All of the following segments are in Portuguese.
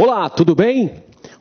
Olá, tudo bem?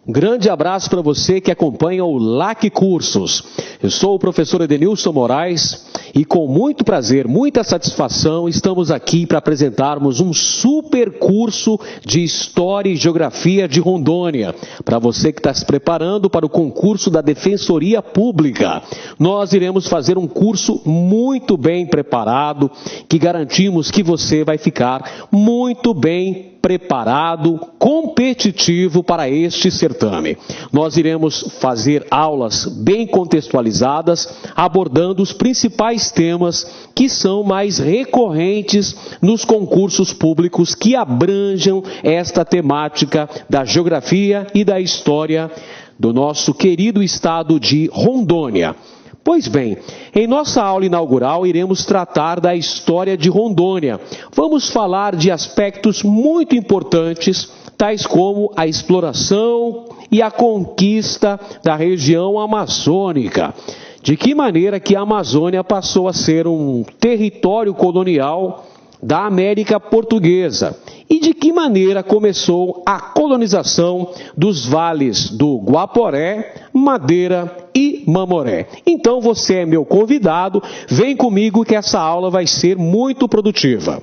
Um grande abraço para você que acompanha o LAC Cursos. Eu sou o professor Edenilson Moraes e com muito prazer, muita satisfação, estamos aqui para apresentarmos um super curso de História e Geografia de Rondônia, para você que está se preparando para o concurso da Defensoria Pública. Nós iremos fazer um curso muito bem preparado, que garantimos que você vai ficar muito bem preparado, competitivo para este certame. Nós iremos fazer aulas bem contextualizadas, abordando os principais temas que são mais recorrentes nos concursos públicos que abranjam esta temática da geografia e da história do nosso querido estado de Rondônia. Pois bem, em nossa aula inaugural iremos tratar da história de Rondônia. Vamos falar de aspectos muito importantes, tais como a exploração e a conquista da região amazônica. De que maneira que a Amazônia passou a ser um território colonial da América Portuguesa e de que maneira começou a colonização dos vales do Guaporé, Madeira e Mamoré. Então você é meu convidado, vem comigo que essa aula vai ser muito produtiva.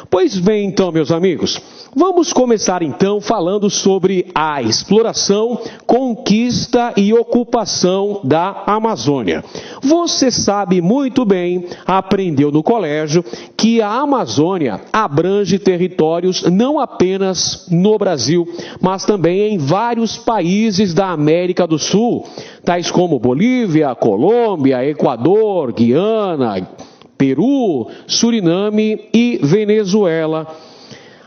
Pois bem então, meus amigos, vamos começar então falando sobre a exploração, conquista e ocupação da Amazônia. Você sabe muito bem, aprendeu no colégio, que a Amazônia abrange territórios não apenas no Brasil, mas também em vários países da América do Sul, tais como Bolívia, Colômbia, Equador, Guiana, Peru, Suriname e Venezuela.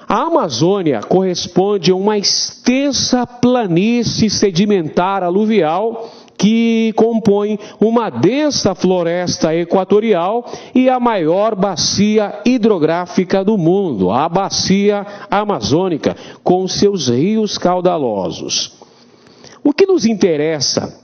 A Amazônia corresponde a uma extensa planície sedimentar aluvial que compõe uma densa floresta equatorial e a maior bacia hidrográfica do mundo, a Bacia Amazônica, com seus rios caudalosos. O que nos interessa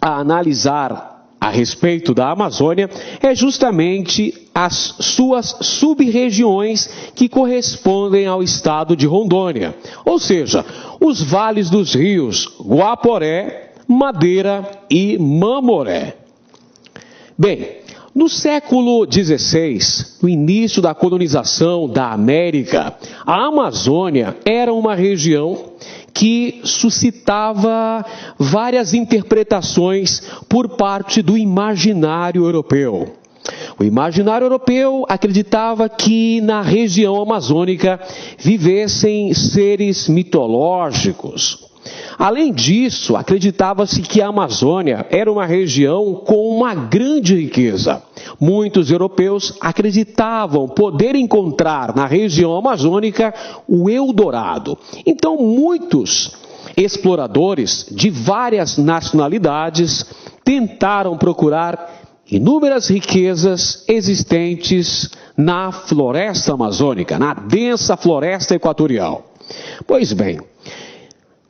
a analisar a respeito da Amazônia é justamente as suas sub-regiões que correspondem ao estado de Rondônia, ou seja, os vales dos rios Guaporé, Madeira e Mamoré. Bem, no século XVI, no início da colonização da América, a Amazônia era uma região que suscitava várias interpretações por parte do imaginário europeu. O imaginário europeu acreditava que na região amazônica vivessem seres mitológicos. Além disso, acreditava-se que a Amazônia era uma região com uma grande riqueza. Muitos europeus acreditavam poder encontrar na região amazônica o Eldorado. Então, muitos exploradores de várias nacionalidades tentaram procurar inúmeras riquezas existentes na floresta amazônica, na densa floresta equatorial. Pois bem,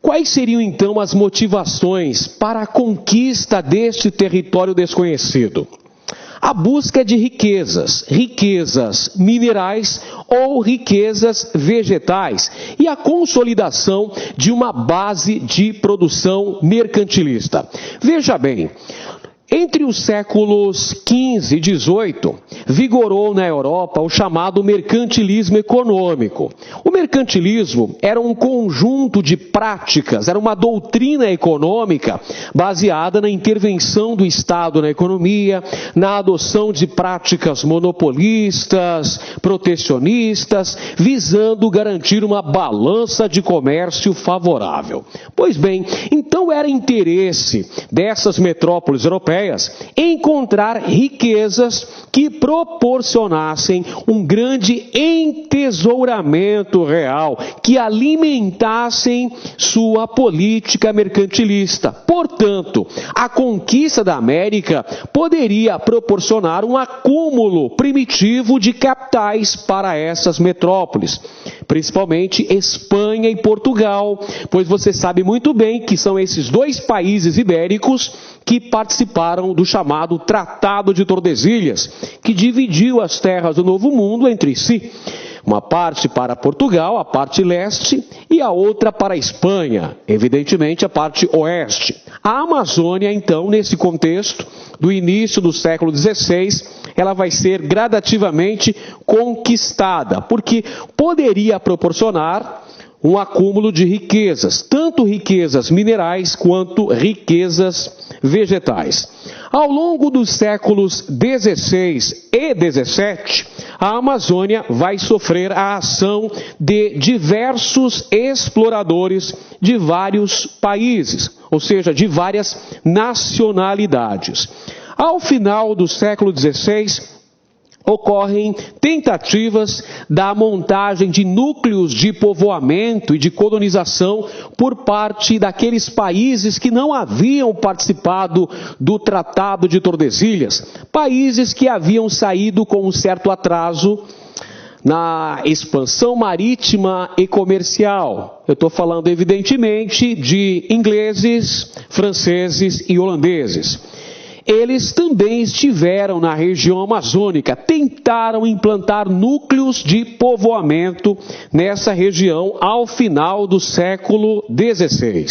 quais seriam então as motivações para a conquista deste território desconhecido? A busca de riquezas minerais ou riquezas vegetais e a consolidação de uma base de produção mercantilista. Veja bem, entre os séculos XV e XVIII, vigorou na Europa o chamado mercantilismo econômico. O mercantilismo era um conjunto de práticas, era uma doutrina econômica baseada na intervenção do Estado na economia, na adoção de práticas monopolistas, protecionistas, visando garantir uma balança de comércio favorável. Pois bem, então era interesse dessas metrópoles europeias encontrar riquezas que proporcionassem um grande entesouramento real, que alimentassem sua política mercantilista. Portanto, a conquista da América poderia proporcionar um acúmulo primitivo de capitais para essas metrópoles, principalmente Espanha e Portugal, pois você sabe muito bem que são esses dois países ibéricos que participaram do chamado Tratado de Tordesilhas, que dividiu as terras do Novo Mundo entre si. Uma parte para Portugal, a parte leste, e a outra para a Espanha, evidentemente a parte oeste. A Amazônia, então, nesse contexto, do início do século XVI, ela vai ser gradativamente conquistada, porque poderia proporcionar um acúmulo de riquezas, tanto riquezas minerais quanto riquezas vegetais. Ao longo dos séculos XVI e XVII, a Amazônia vai sofrer a ação de diversos exploradores de vários países, ou seja, de várias nacionalidades. Ao final do século XVI, ocorrem tentativas da montagem de núcleos de povoamento e de colonização por parte daqueles países que não haviam participado do Tratado de Tordesilhas, países que haviam saído com um certo atraso na expansão marítima e comercial. Eu estou falando, evidentemente, de ingleses, franceses e holandeses. Eles também estiveram na região amazônica, tentaram implantar núcleos de povoamento nessa região ao final do século XVI.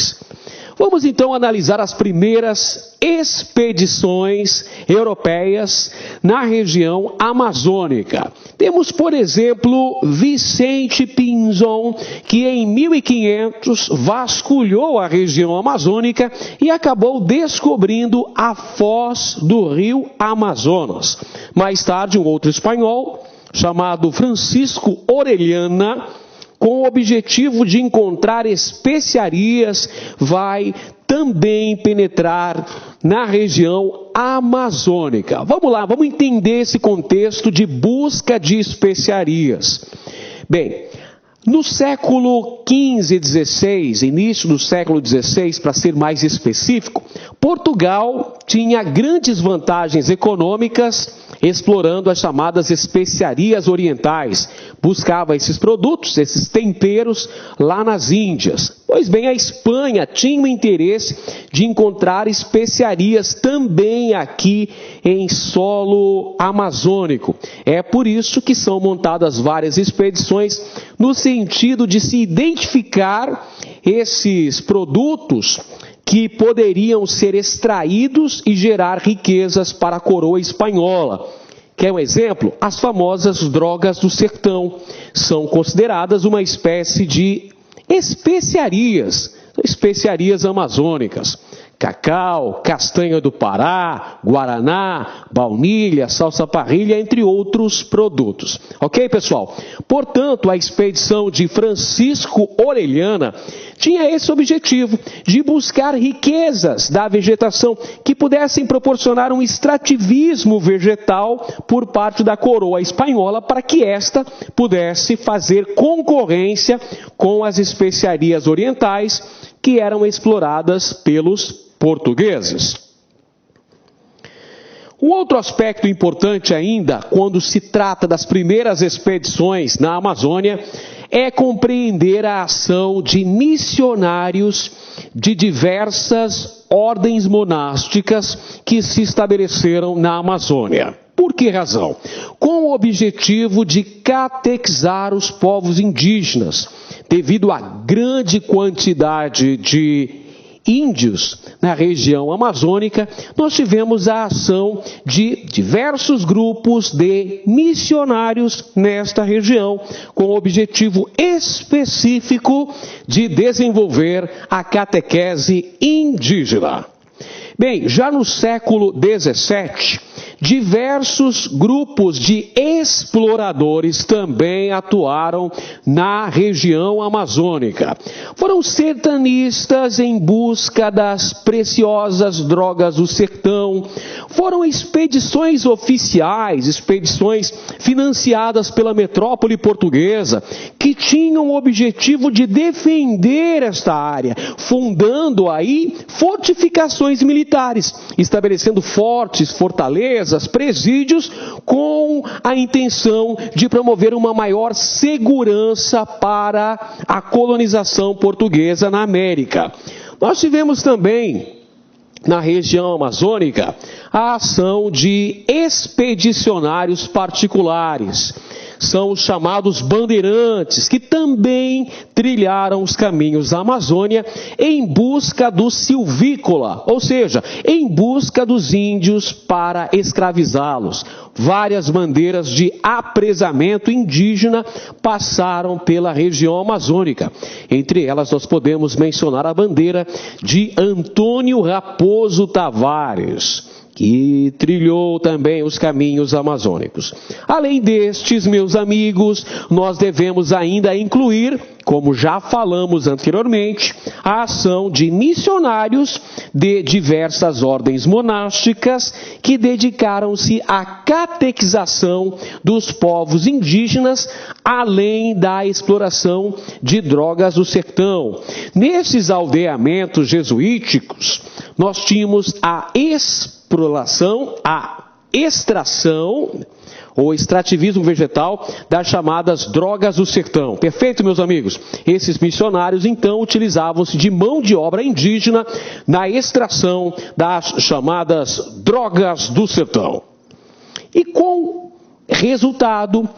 Vamos então analisar as primeiras expedições europeias na região amazônica. Temos, por exemplo, Vicente Pinzon, que em 1500 vasculhou a região amazônica e acabou descobrindo a foz do rio Amazonas. Mais tarde, um outro espanhol, chamado Francisco Orellana, com o objetivo de encontrar especiarias, vai também penetrar na região amazônica. Vamos lá, vamos entender esse contexto de busca de especiarias. Bem, no século XV e XVI, início do século XVI, para ser mais específico, Portugal tinha grandes vantagens econômicas explorando as chamadas especiarias orientais. Buscava esses produtos, esses temperos, lá nas Índias. Pois bem, a Espanha tinha o interesse de encontrar especiarias também aqui em solo amazônico. É por isso que são montadas várias expedições no sentido de se identificar esses produtos que poderiam ser extraídos e gerar riquezas para a coroa espanhola. Quer um exemplo? As famosas drogas do sertão são consideradas uma espécie de especiarias amazônicas. Cacau, castanha do Pará, guaraná, baunilha, salsa parrilha, entre outros produtos. Ok, pessoal? Portanto, a expedição de Francisco Orellana tinha esse objetivo de buscar riquezas da vegetação que pudessem proporcionar um extrativismo vegetal por parte da coroa espanhola para que esta pudesse fazer concorrência com as especiarias orientais que eram exploradas pelos portugueses. Um outro aspecto importante ainda, quando se trata das primeiras expedições na Amazônia, é compreender a ação de missionários de diversas ordens monásticas que se estabeleceram na Amazônia. Por que razão? Com o objetivo de catequizar os povos indígenas, devido à grande quantidade de índios na região amazônica, nós tivemos a ação de diversos grupos de missionários nesta região, com o objetivo específico de desenvolver a catequese indígena. Bem, já no século XVII, diversos grupos de exploradores também atuaram na região amazônica. Foram sertanistas em busca das preciosas drogas do sertão. Foram expedições oficiais, expedições financiadas pela metrópole portuguesa, que tinham o objetivo de defender esta área, fundando aí fortificações militares, estabelecendo fortes fortalezas, presídios, com a intenção de promover uma maior segurança para a colonização portuguesa na América. Nós tivemos também, na região amazônica, a ação de expedicionários particulares. são os chamados bandeirantes, que também trilharam os caminhos da Amazônia em busca do silvícola, ou seja, em busca dos índios para escravizá-los. Várias bandeiras de apresamento indígena passaram pela região amazônica. Entre elas, nós podemos mencionar a bandeira de Antônio Raposo Tavares, que trilhou também os caminhos amazônicos. Além destes, meus amigos, nós devemos ainda incluir, como já falamos anteriormente, a ação de missionários de diversas ordens monásticas que dedicaram-se à catequização dos povos indígenas, além da exploração de drogas do sertão. Nesses aldeamentos jesuíticos, nós tínhamos a exploração, a extração ou extrativismo vegetal das chamadas drogas do sertão. Perfeito, meus amigos? Esses missionários, então, utilizavam-se de mão de obra indígena na extração das chamadas drogas do sertão. E como resultado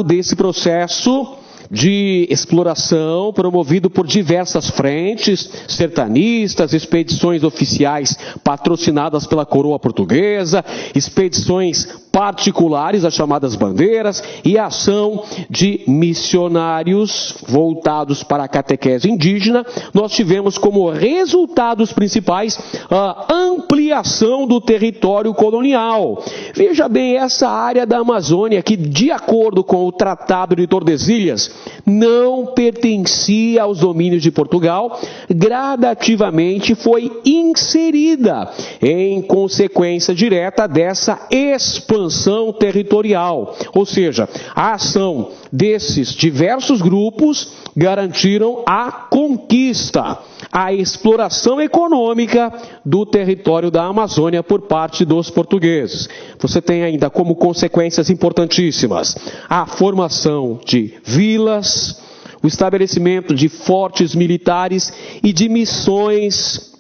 desse processo de exploração promovido por diversas frentes sertanistas, expedições oficiais patrocinadas pela coroa portuguesa, expedições particulares, as chamadas bandeiras, e a ação de missionários voltados para a catequese indígena, nós tivemos como resultados principais a ampliação do território colonial. Veja bem, essa área da Amazônia que, de acordo com o Tratado de Tordesilhas, não pertencia aos domínios de Portugal, gradativamente foi inserida em consequência direta dessa expansão territorial. Ou seja, a ação desses diversos grupos garantiram a conquista, a exploração econômica do território da Amazônia por parte dos portugueses. Você tem ainda como consequências importantíssimas a formação de vilas, o estabelecimento de fortes militares e de missões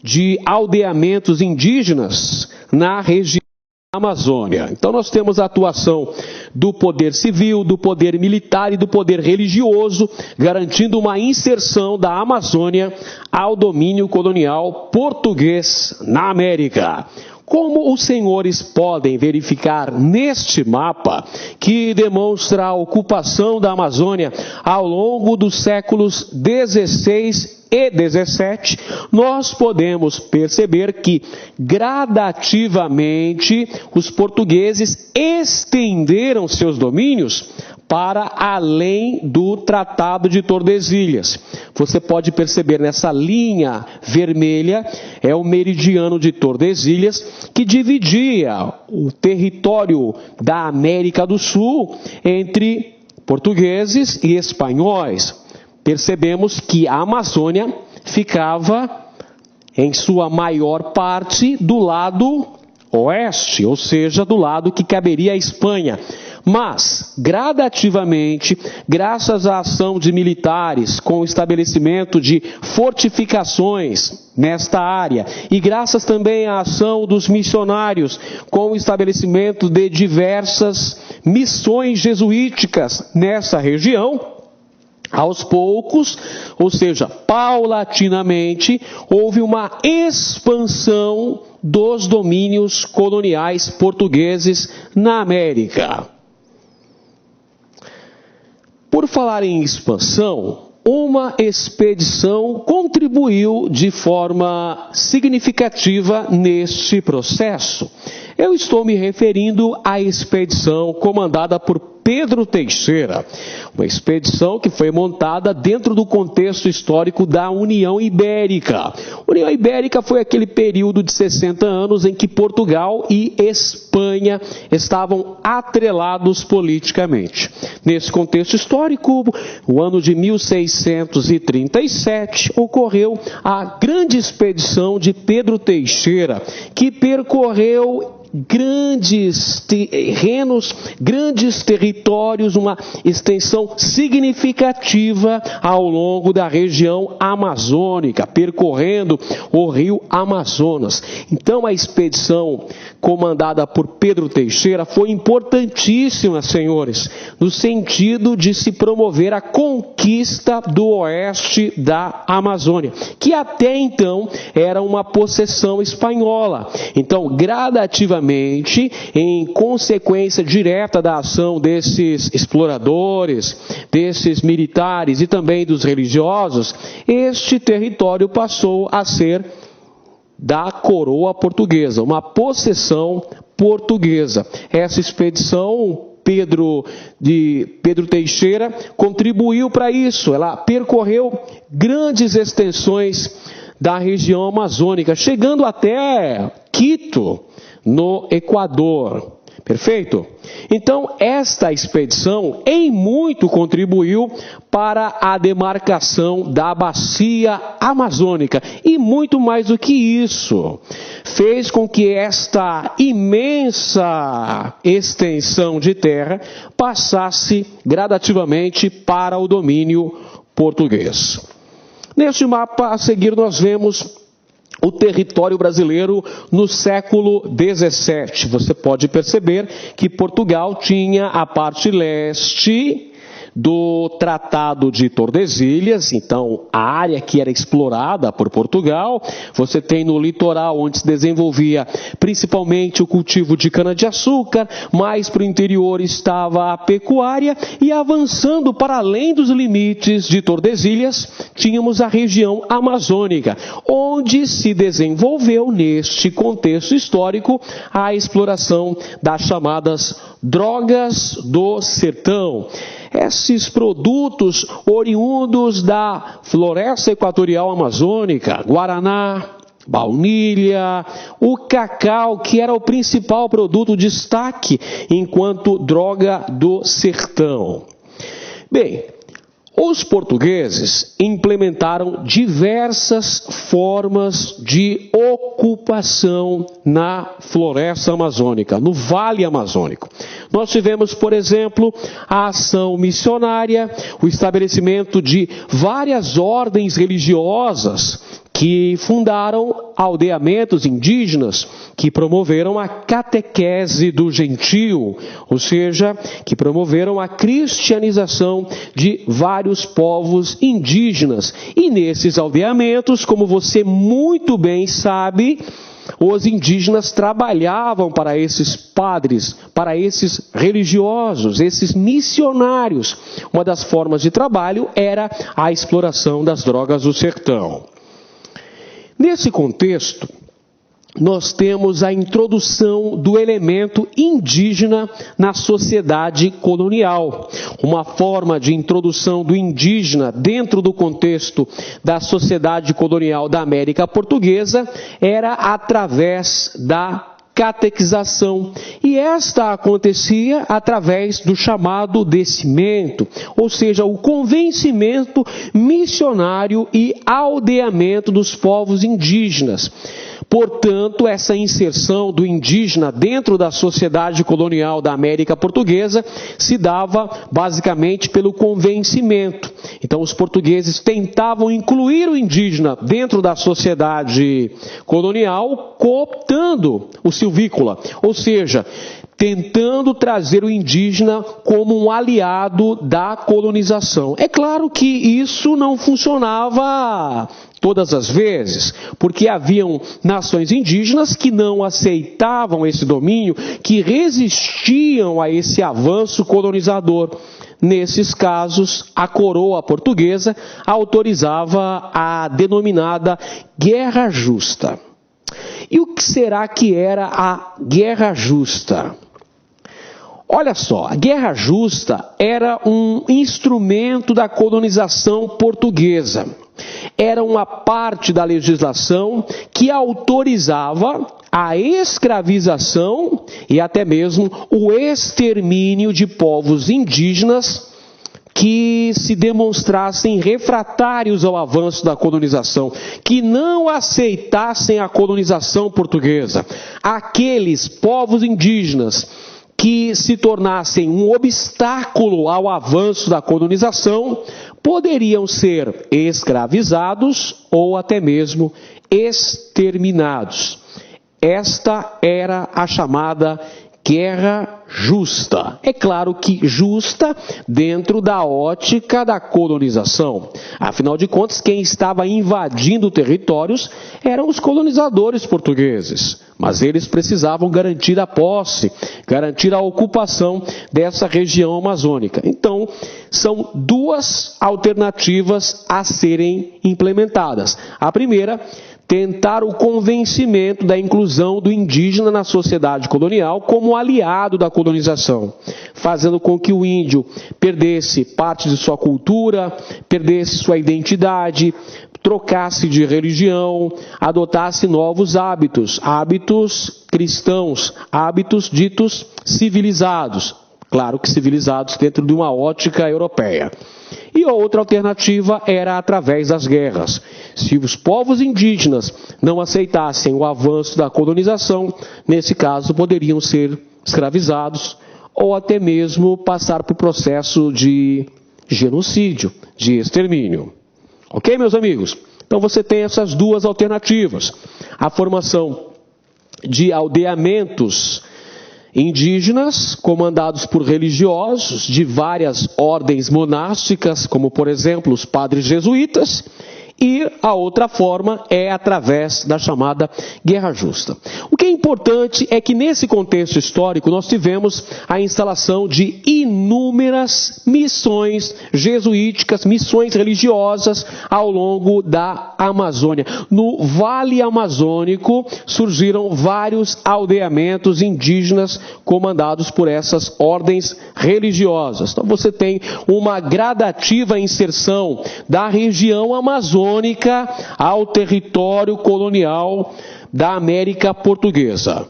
de aldeamentos indígenas na região da Amazônia. Então nós temos a atuação do poder civil, do poder militar e do poder religioso, garantindo uma inserção da Amazônia ao domínio colonial português na América. Como os senhores podem verificar neste mapa, que demonstra a ocupação da Amazônia ao longo dos séculos 16 e 17, nós podemos perceber que gradativamente os portugueses estenderam seus domínios para além do Tratado de Tordesilhas. Você pode perceber nessa linha vermelha, é o meridiano de Tordesilhas, que dividia o território da América do Sul entre portugueses e espanhóis. Percebemos que a Amazônia ficava, em sua maior parte, do lado oeste, ou seja, do lado que caberia à Espanha. Mas, gradativamente, graças à ação de militares com o estabelecimento de fortificações nesta área, e graças também à ação dos missionários com o estabelecimento de diversas missões jesuíticas nessa região, aos poucos, ou seja, paulatinamente, houve uma expansão dos domínios coloniais portugueses na América. Por falar em expansão, uma expedição contribuiu de forma significativa neste processo. Eu estou me referindo à expedição comandada por Pedro Teixeira, uma expedição que foi montada dentro do contexto histórico da União Ibérica. A União Ibérica foi aquele período de 60 anos em que Portugal e Espanha estavam atrelados politicamente. Nesse contexto histórico, o ano de 1637, ocorreu a grande expedição de Pedro Teixeira, que percorreu grandes terrenos, grandes territórios, uma extensão significativa ao longo da região amazônica, percorrendo o rio Amazonas. Então a expedição comandada por Pedro Teixeira foi importantíssima, senhores, no sentido de se promover a conquista do oeste da Amazônia, que até então era uma possessão espanhola. Então, gradativamente, em consequência direta da ação desses exploradores, desses militares e também dos religiosos, este território passou a ser da coroa portuguesa, uma possessão portuguesa. Essa expedição, Pedro Teixeira contribuiu para isso. Ela percorreu grandes extensões da região amazônica, chegando até Quito, no Equador. Perfeito? Então, esta expedição em muito contribuiu para a demarcação da bacia amazônica. E muito mais do que isso, fez com que esta imensa extensão de terra passasse gradativamente para o domínio português. Neste mapa a seguir nós vemos o território brasileiro no século XVII. Você pode perceber que Portugal tinha a parte leste do Tratado de Tordesilhas, então a área que era explorada por Portugal. Você tem no litoral onde se desenvolvia principalmente o cultivo de cana-de-açúcar, mais para o interior estava a pecuária, e avançando para além dos limites de Tordesilhas, tínhamos a região amazônica, onde se desenvolveu neste contexto histórico a exploração das chamadas drogas do sertão. Esses produtos oriundos da floresta equatorial amazônica, guaraná, baunilha, o cacau, que era o principal produto de destaque enquanto droga do sertão. Bem, os portugueses implementaram diversas formas de ocupação na floresta amazônica, no Vale Amazônico. Nós tivemos, por exemplo, a ação missionária, o estabelecimento de várias ordens religiosas que fundaram aldeamentos indígenas, que promoveram a catequese do gentio, ou seja, que promoveram a cristianização de vários povos indígenas. E nesses aldeamentos, como você muito bem sabe, os indígenas trabalhavam para esses padres, para esses religiosos, esses missionários. Uma das formas de trabalho era a exploração das drogas do sertão. Nesse contexto, nós temos a introdução do elemento indígena na sociedade colonial. Uma forma de introdução do indígena dentro do contexto da sociedade colonial da América Portuguesa era através da catequização, e esta acontecia através do chamado descimento, ou seja, o convencimento missionário e aldeamento dos povos indígenas. Portanto, essa inserção do indígena dentro da sociedade colonial da América Portuguesa se dava basicamente pelo convencimento. Então, os portugueses tentavam incluir o indígena dentro da sociedade colonial, cooptando o silvícola, ou seja, tentando trazer o indígena como um aliado da colonização. É claro que isso não funcionava todas as vezes, porque haviam nações indígenas que não aceitavam esse domínio, que resistiam a esse avanço colonizador. Nesses casos, a coroa portuguesa autorizava a denominada Guerra Justa. E o que será que era a Guerra Justa? Olha só, a Guerra Justa era um instrumento da colonização portuguesa. Era uma parte da legislação que autorizava a escravização e até mesmo o extermínio de povos indígenas que se demonstrassem refratários ao avanço da colonização, que não aceitassem a colonização portuguesa. Aqueles povos indígenas que se tornassem um obstáculo ao avanço da colonização poderiam ser escravizados ou até mesmo exterminados. Esta era a chamada Guerra Justa. É claro que justa dentro da ótica da colonização. Afinal de contas, quem estava invadindo territórios eram os colonizadores portugueses. Mas eles precisavam garantir a posse, garantir a ocupação dessa região amazônica. Então, são duas alternativas a serem implementadas. A primeira, tentar o convencimento da inclusão do indígena na sociedade colonial como aliado da colonização, fazendo com que o índio perdesse parte de sua cultura, perdesse sua identidade, trocasse de religião, adotasse novos hábitos, hábitos cristãos, hábitos ditos civilizados. Claro que civilizados dentro de uma ótica europeia. E a outra alternativa era através das guerras. Se os povos indígenas não aceitassem o avanço da colonização, nesse caso poderiam ser escravizados ou até mesmo passar por processo de genocídio, de extermínio. Ok, meus amigos? Então você tem essas duas alternativas. A formação de aldeamentos indígenas, comandados por religiosos de várias ordens monásticas, como por exemplo os padres jesuítas, e a outra forma é através da chamada Guerra Justa. O que é importante é que nesse contexto histórico nós tivemos a instalação de inúmeras missões jesuíticas, missões religiosas ao longo da Amazônia. No Vale Amazônico surgiram vários aldeamentos indígenas comandados por essas ordens religiosas. Então você tem uma gradativa inserção da região amazônica ao território colonial da América Portuguesa.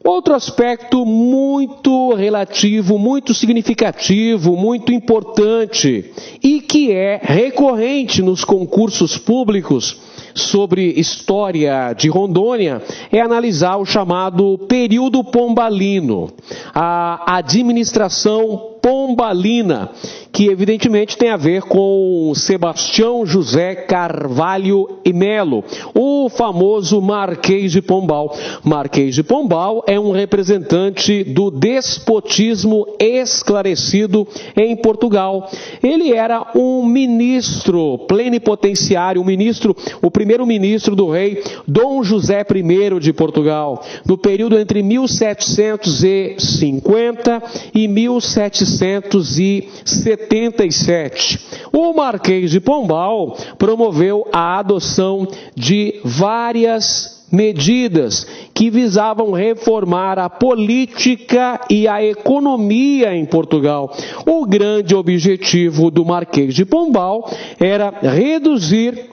Outro aspecto muito relativo, muito significativo, muito importante e que é recorrente nos concursos públicos sobre história de Rondônia é analisar o chamado período pombalino, a administração pombalina, que evidentemente tem a ver com Sebastião José Carvalho e Melo, o famoso Marquês de Pombal. Marquês de Pombal é um representante do despotismo esclarecido em Portugal. Ele era um ministro plenipotenciário, o primeiro-ministro do rei Dom José I de Portugal, no período entre 1750 e 1777. O Marquês de Pombal promoveu a adoção de várias medidas que visavam reformar a política e a economia em Portugal. O grande objetivo do Marquês de Pombal era reduzir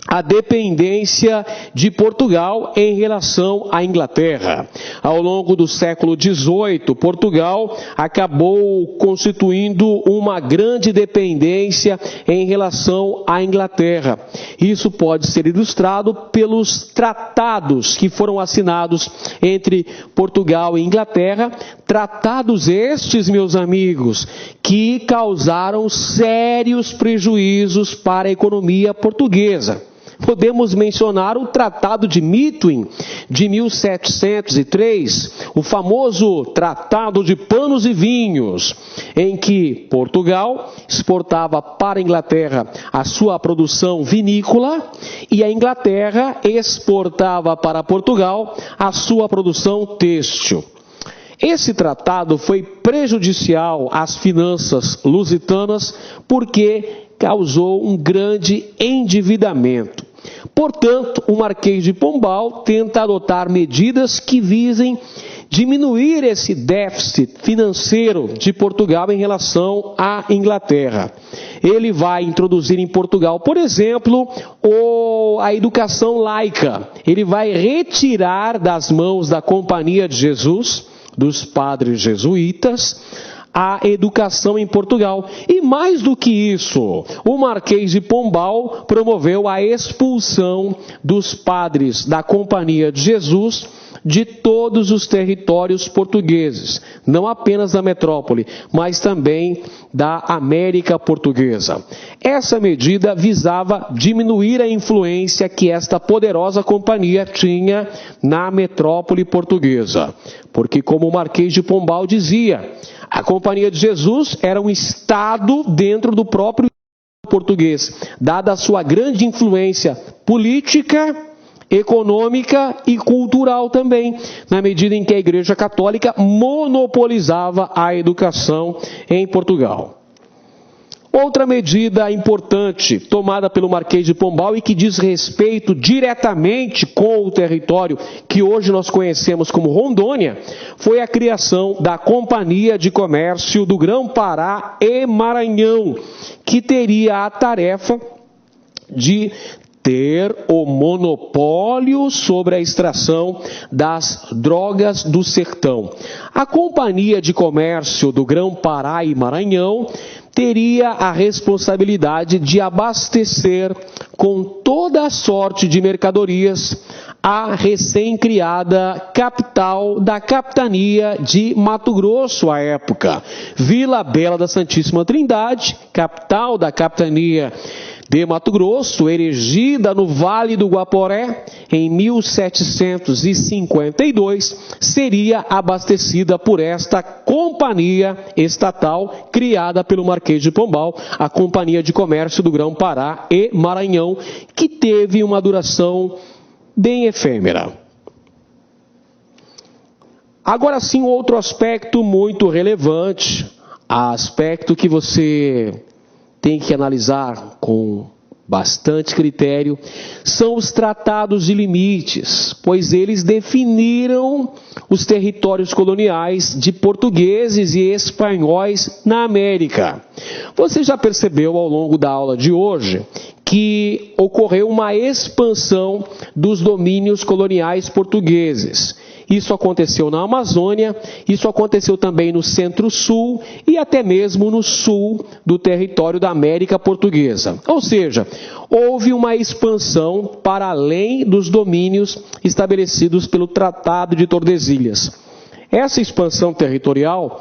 a dependência de Portugal em relação à Inglaterra. Ao longo do século XVIII, Portugal acabou constituindo uma grande dependência em relação à Inglaterra. Isso pode ser ilustrado pelos tratados que foram assinados entre Portugal e Inglaterra, tratados estes, meus amigos, que causaram sérios prejuízos para a economia portuguesa. Podemos mencionar o Tratado de Mituim, de 1703, o famoso Tratado de Panos e Vinhos, em que Portugal exportava para a Inglaterra a sua produção vinícola e a Inglaterra exportava para Portugal a sua produção têxtil. Esse tratado foi prejudicial às finanças lusitanas porque causou um grande endividamento. Portanto, o Marquês de Pombal tenta adotar medidas que visem diminuir esse déficit financeiro de Portugal em relação à Inglaterra. Ele vai introduzir em Portugal, por exemplo, a educação laica. Ele vai retirar das mãos da Companhia de Jesus, dos padres jesuítas, a educação em Portugal. E mais do que isso, o Marquês de Pombal promoveu a expulsão dos padres da Companhia de Jesus de todos os territórios portugueses, não apenas da metrópole, mas também da América Portuguesa. Essa medida visava diminuir a influência que esta poderosa companhia tinha na metrópole portuguesa, porque, como o Marquês de Pombal dizia, a Companhia de Jesus era um estado dentro do próprio português, dada a sua grande influência política, econômica e cultural também, na medida em que a Igreja Católica monopolizava a educação em Portugal. Outra medida importante tomada pelo Marquês de Pombal e que diz respeito diretamente com o território que hoje nós conhecemos como Rondônia, foi a criação da Companhia de Comércio do Grão-Pará e Maranhão, que teria a tarefa de ter o monopólio sobre a extração das drogas do sertão. A Companhia de Comércio do Grão-Pará e Maranhão teria a responsabilidade de abastecer com toda a sorte de mercadorias a recém-criada capital da capitania de Mato Grosso à época, Vila Bela da Santíssima Trindade, capital da capitania de Mato Grosso, erigida no Vale do Guaporé em 1752, seria abastecida por esta companhia estatal criada pelo Marquês de Pombal, a Companhia de Comércio do Grão-Pará e Maranhão, que teve uma duração bem efêmera. Agora sim, outro aspecto muito relevante, aspecto que você tem que analisar com bastante critério, são os tratados de limites, pois eles definiram os territórios coloniais de portugueses e espanhóis na América. Você já percebeu ao longo da aula de hoje que ocorreu uma expansão dos domínios coloniais portugueses. Isso aconteceu na Amazônia, isso aconteceu também no Centro-Sul e até mesmo no sul do território da América Portuguesa. Ou seja, houve uma expansão para além dos domínios estabelecidos pelo Tratado de Tordesilhas. Essa expansão territorial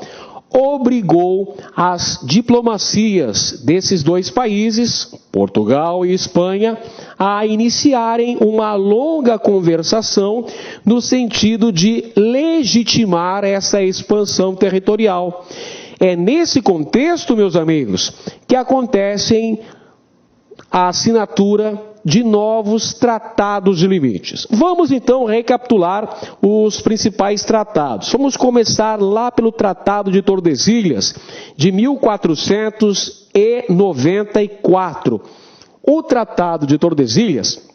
obrigou as diplomacias desses dois países, Portugal e Espanha, a iniciarem uma longa conversação no sentido de legitimar essa expansão territorial. É nesse contexto, meus amigos, que acontecem a assinatura de novos tratados de limites. Vamos então recapitular os principais tratados. Vamos começar lá pelo Tratado de Tordesilhas, de 1494. O Tratado de Tordesilhas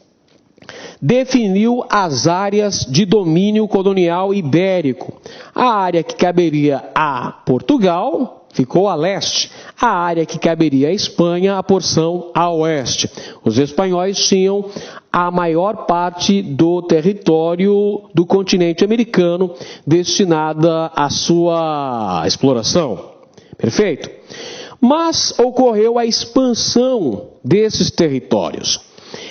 definiu as áreas de domínio colonial ibérico. A área que caberia a Portugal ficou a leste, a área que caberia à Espanha, a porção a oeste. Os espanhóis tinham a maior parte do território do continente americano destinada à sua exploração. Perfeito? Mas ocorreu a expansão desses territórios.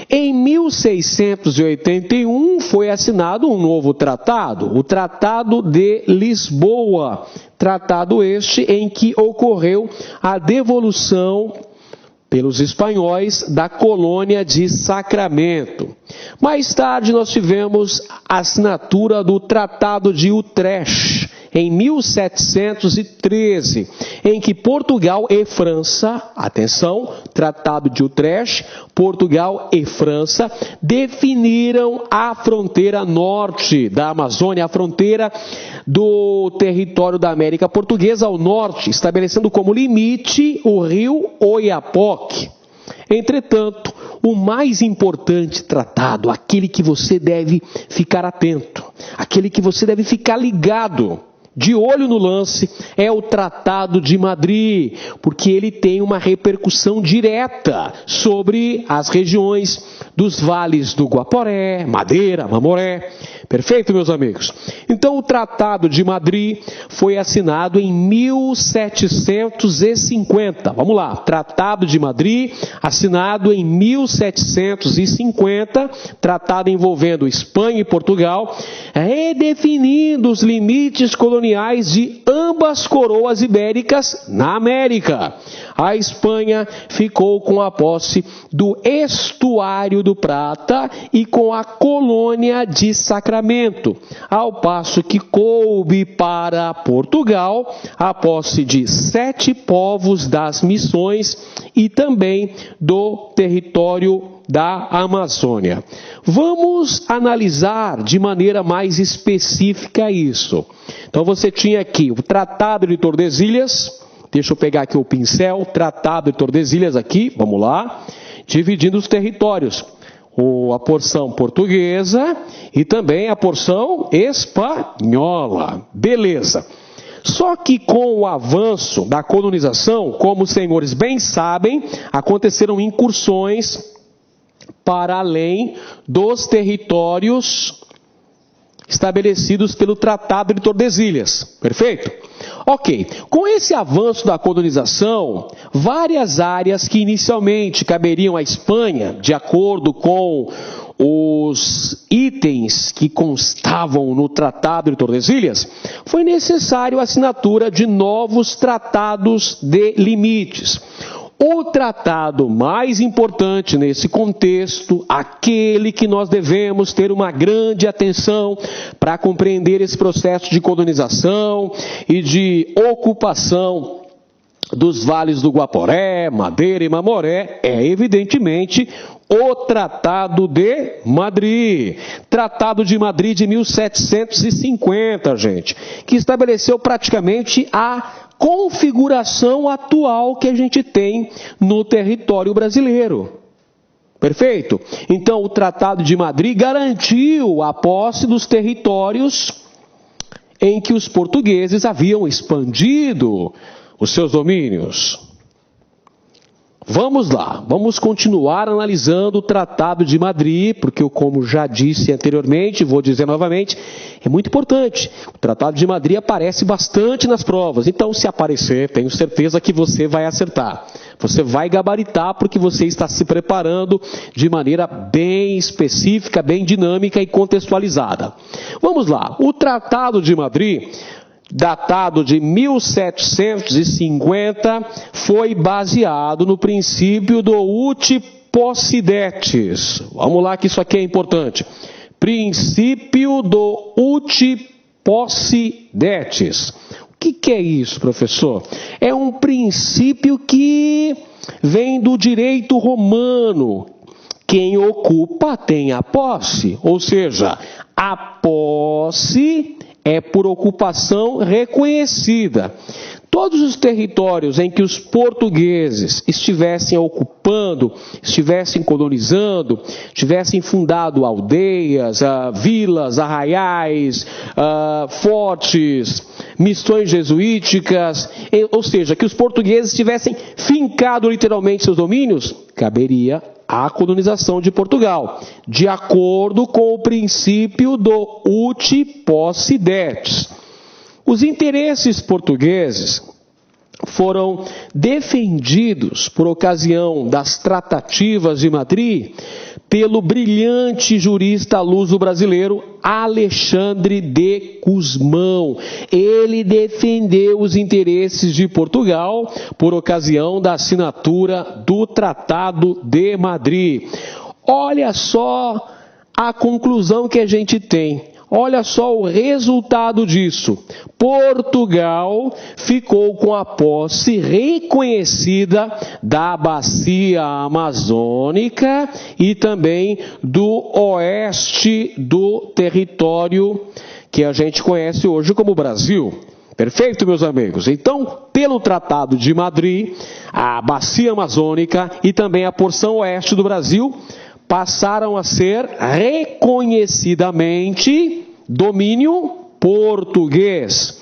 Em 1681 foi assinado um novo tratado, o Tratado de Lisboa, tratado este em que ocorreu a devolução pelos espanhóis da colônia de Sacramento. Mais tarde nós tivemos a assinatura do Tratado de Utrecht, em 1713, em que Portugal e França, atenção, Tratado de Utrecht, Portugal e França definiram a fronteira norte da Amazônia, a fronteira do território da América Portuguesa ao norte, estabelecendo como limite o rio Oiapoque. Entretanto, o mais importante tratado, aquele que você deve ficar atento, aquele que você deve ficar ligado, de olho no lance, é o Tratado de Madrid, porque ele tem uma repercussão direta sobre as regiões dos vales do Guaporé, Madeira, Mamoré. Perfeito, meus amigos? Então, o Tratado de Madrid foi assinado em 1750. Vamos lá, Tratado de Madrid, assinado em 1750, tratado envolvendo Espanha e Portugal, redefinindo os limites coloniais de ambas coroas ibéricas na América. A Espanha ficou com a posse do Estuário do Prata e com a colônia de Sacramento, ao passo que coube para Portugal a posse de 7 povos das Missões e também do território da Amazônia. Vamos analisar de maneira mais específica isso. Então você tinha aqui o Tratado de Tordesilhas. Deixa eu pegar aqui o pincel, Tratado de Tordesilhas aqui, vamos lá, dividindo os territórios, a porção portuguesa e também a porção espanhola. Beleza. Só que com o avanço da colonização, como os senhores bem sabem, aconteceram incursões para além dos territórios estabelecidos pelo Tratado de Tordesilhas. Perfeito? Ok, com esse avanço da colonização, várias áreas que inicialmente caberiam à Espanha, de acordo com os itens que constavam no Tratado de Tordesilhas, foi necessário a assinatura de novos tratados de limites. O tratado mais importante nesse contexto, aquele que nós devemos ter uma grande atenção para compreender esse processo de colonização e de ocupação dos vales do Guaporé, Madeira e Mamoré, é evidentemente o Tratado de Madrid. Tratado de Madrid de 1750, gente, que estabeleceu praticamente a configuração atual que a gente tem no território brasileiro. Perfeito? Então, o Tratado de Madrid garantiu a posse dos territórios em que os portugueses haviam expandido os seus domínios. Vamos lá, vamos continuar analisando o Tratado de Madrid, porque eu, como já disse anteriormente, vou dizer novamente, é muito importante. O Tratado de Madrid aparece bastante nas provas, então se aparecer, tenho certeza que você vai acertar. Você vai gabaritar porque você está se preparando de maneira bem específica, bem dinâmica e contextualizada. Vamos lá, o Tratado de Madrid, datado de 1750, foi baseado no princípio do uti possidetis. Vamos lá que isso aqui é importante. Princípio do uti possidetis. O que é isso, professor? É um princípio que vem do direito romano. Quem ocupa tem a posse, ou seja, a posse é por ocupação reconhecida. Todos os territórios em que os portugueses estivessem ocupando, estivessem colonizando, tivessem fundado aldeias, vilas, arraiais, fortes, missões jesuíticas, ou seja, que os portugueses tivessem fincado literalmente seus domínios, caberia a colonização de Portugal, de acordo com o princípio do uti possidetis. Os interesses portugueses foram defendidos por ocasião das tratativas de Madrid pelo brilhante jurista luso-brasileiro Alexandre de Gusmão. Ele defendeu os interesses de Portugal por ocasião da assinatura do Tratado de Madrid. Olha só a conclusão que a gente tem. Olha só o resultado disso. Portugal ficou com a posse reconhecida da bacia amazônica e também do oeste do território que a gente conhece hoje como Brasil. Perfeito, meus amigos? Então, pelo Tratado de Madrid, a bacia amazônica e também a porção oeste do Brasil passaram a ser reconhecidamente domínio português.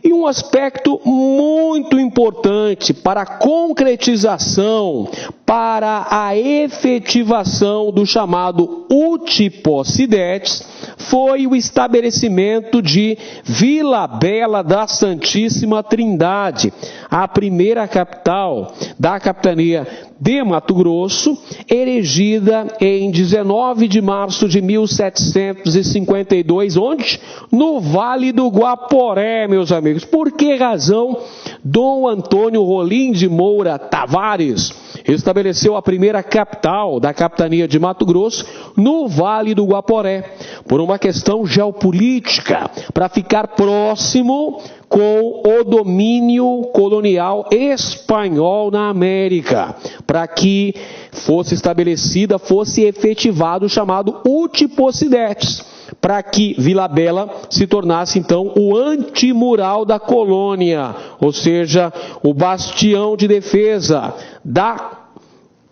E um aspecto muito importante para a concretização, para a efetivação do chamado Utipócidetes foi o estabelecimento de Vila Bela da Santíssima Trindade, a primeira capital da capitania de Mato Grosso, erigida em 19 de março de 1752, onde? No Vale do Guaporé, meus amigos. Por que razão Dom Antônio Rolim de Moura Tavares estabeleceu a primeira capital da capitania de Mato Grosso no Vale do Guaporé? Por uma questão geopolítica, para ficar próximo com o domínio colonial espanhol na América, para que fosse estabelecida, fosse efetivado o chamado Utipócidetes, para que Vila Bela se tornasse então o antimural da colônia, ou seja, o bastião de defesa da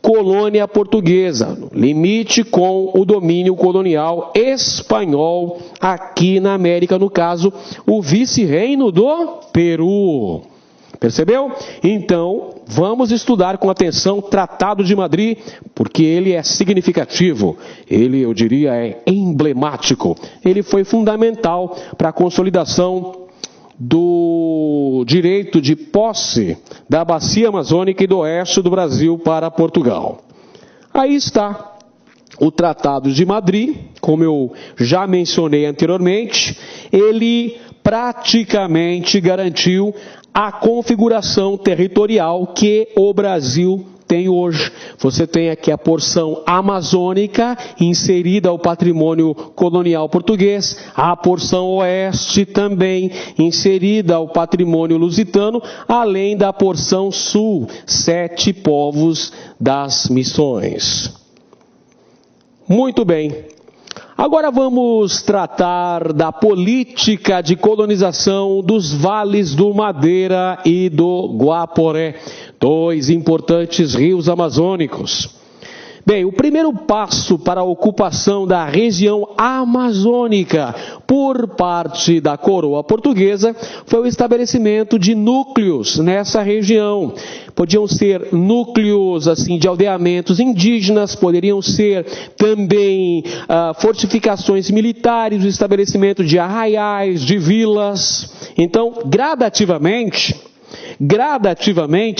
colônia portuguesa, limite com o domínio colonial espanhol aqui na América, no caso, o vice-reino do Peru. Percebeu? Então, vamos estudar com atenção o Tratado de Madrid, porque ele é significativo, ele, eu diria, é emblemático. Ele foi fundamental para a consolidação do direito de posse da bacia amazônica e do oeste do Brasil para Portugal. Aí está o Tratado de Madrid, como eu já mencionei anteriormente, ele praticamente garantiu a configuração territorial que o Brasil tem hoje. Você tem aqui a porção amazônica inserida ao patrimônio colonial português, a porção oeste também inserida ao patrimônio lusitano, além da porção sul, 7 povos das missões. Muito bem. Agora vamos tratar da política de colonização dos vales do Madeira e do Guaporé, 2 importantes rios amazônicos. Bem, o primeiro passo para a ocupação da região amazônica por parte da coroa portuguesa foi o estabelecimento de núcleos nessa região. Podiam ser núcleos assim de aldeamentos indígenas, poderiam ser também fortificações militares, o estabelecimento de arraiais, de vilas. Então, gradativamente,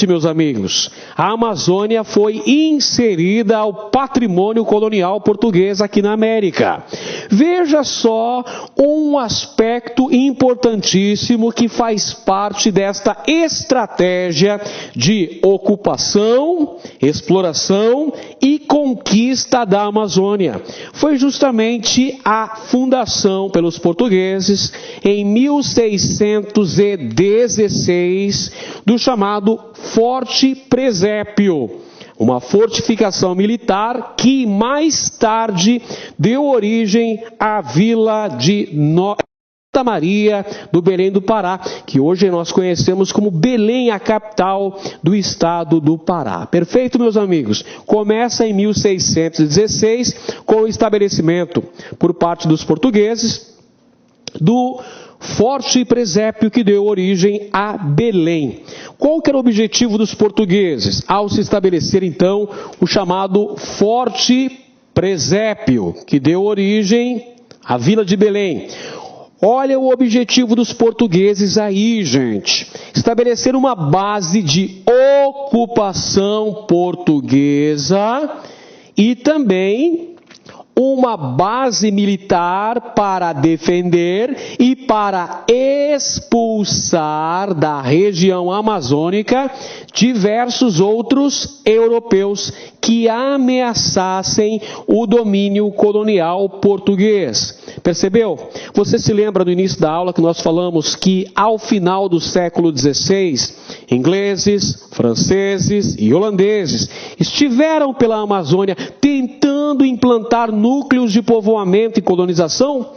meus amigos, a Amazônia foi inserida ao patrimônio colonial português aqui na América. Veja só um aspecto importantíssimo que faz parte desta estratégia de ocupação, exploração e conquista da Amazônia. Foi justamente a fundação pelos portugueses em 1616 do chamado Forte Presépio, uma fortificação militar que mais tarde deu origem à vila de Santa Maria do Belém do Pará, que hoje nós conhecemos como Belém, a capital do estado do Pará. Perfeito, meus amigos? Começa em 1616 com o estabelecimento por parte dos portugueses do Forte Presépio, que deu origem a Belém. Qual que era o objetivo dos portugueses ao se estabelecer então o chamado Forte Presépio, que deu origem à vila de Belém? Olha o objetivo dos portugueses aí, gente. Estabelecer uma base de ocupação portuguesa e também uma base militar para defender e para expulsar da região amazônica diversos outros europeus que ameaçassem o domínio colonial português. Percebeu? Você se lembra do início da aula que nós falamos que ao final do século XVI, ingleses, franceses e holandeses estiveram pela Amazônia tentando implantar núcleos de povoamento e colonização?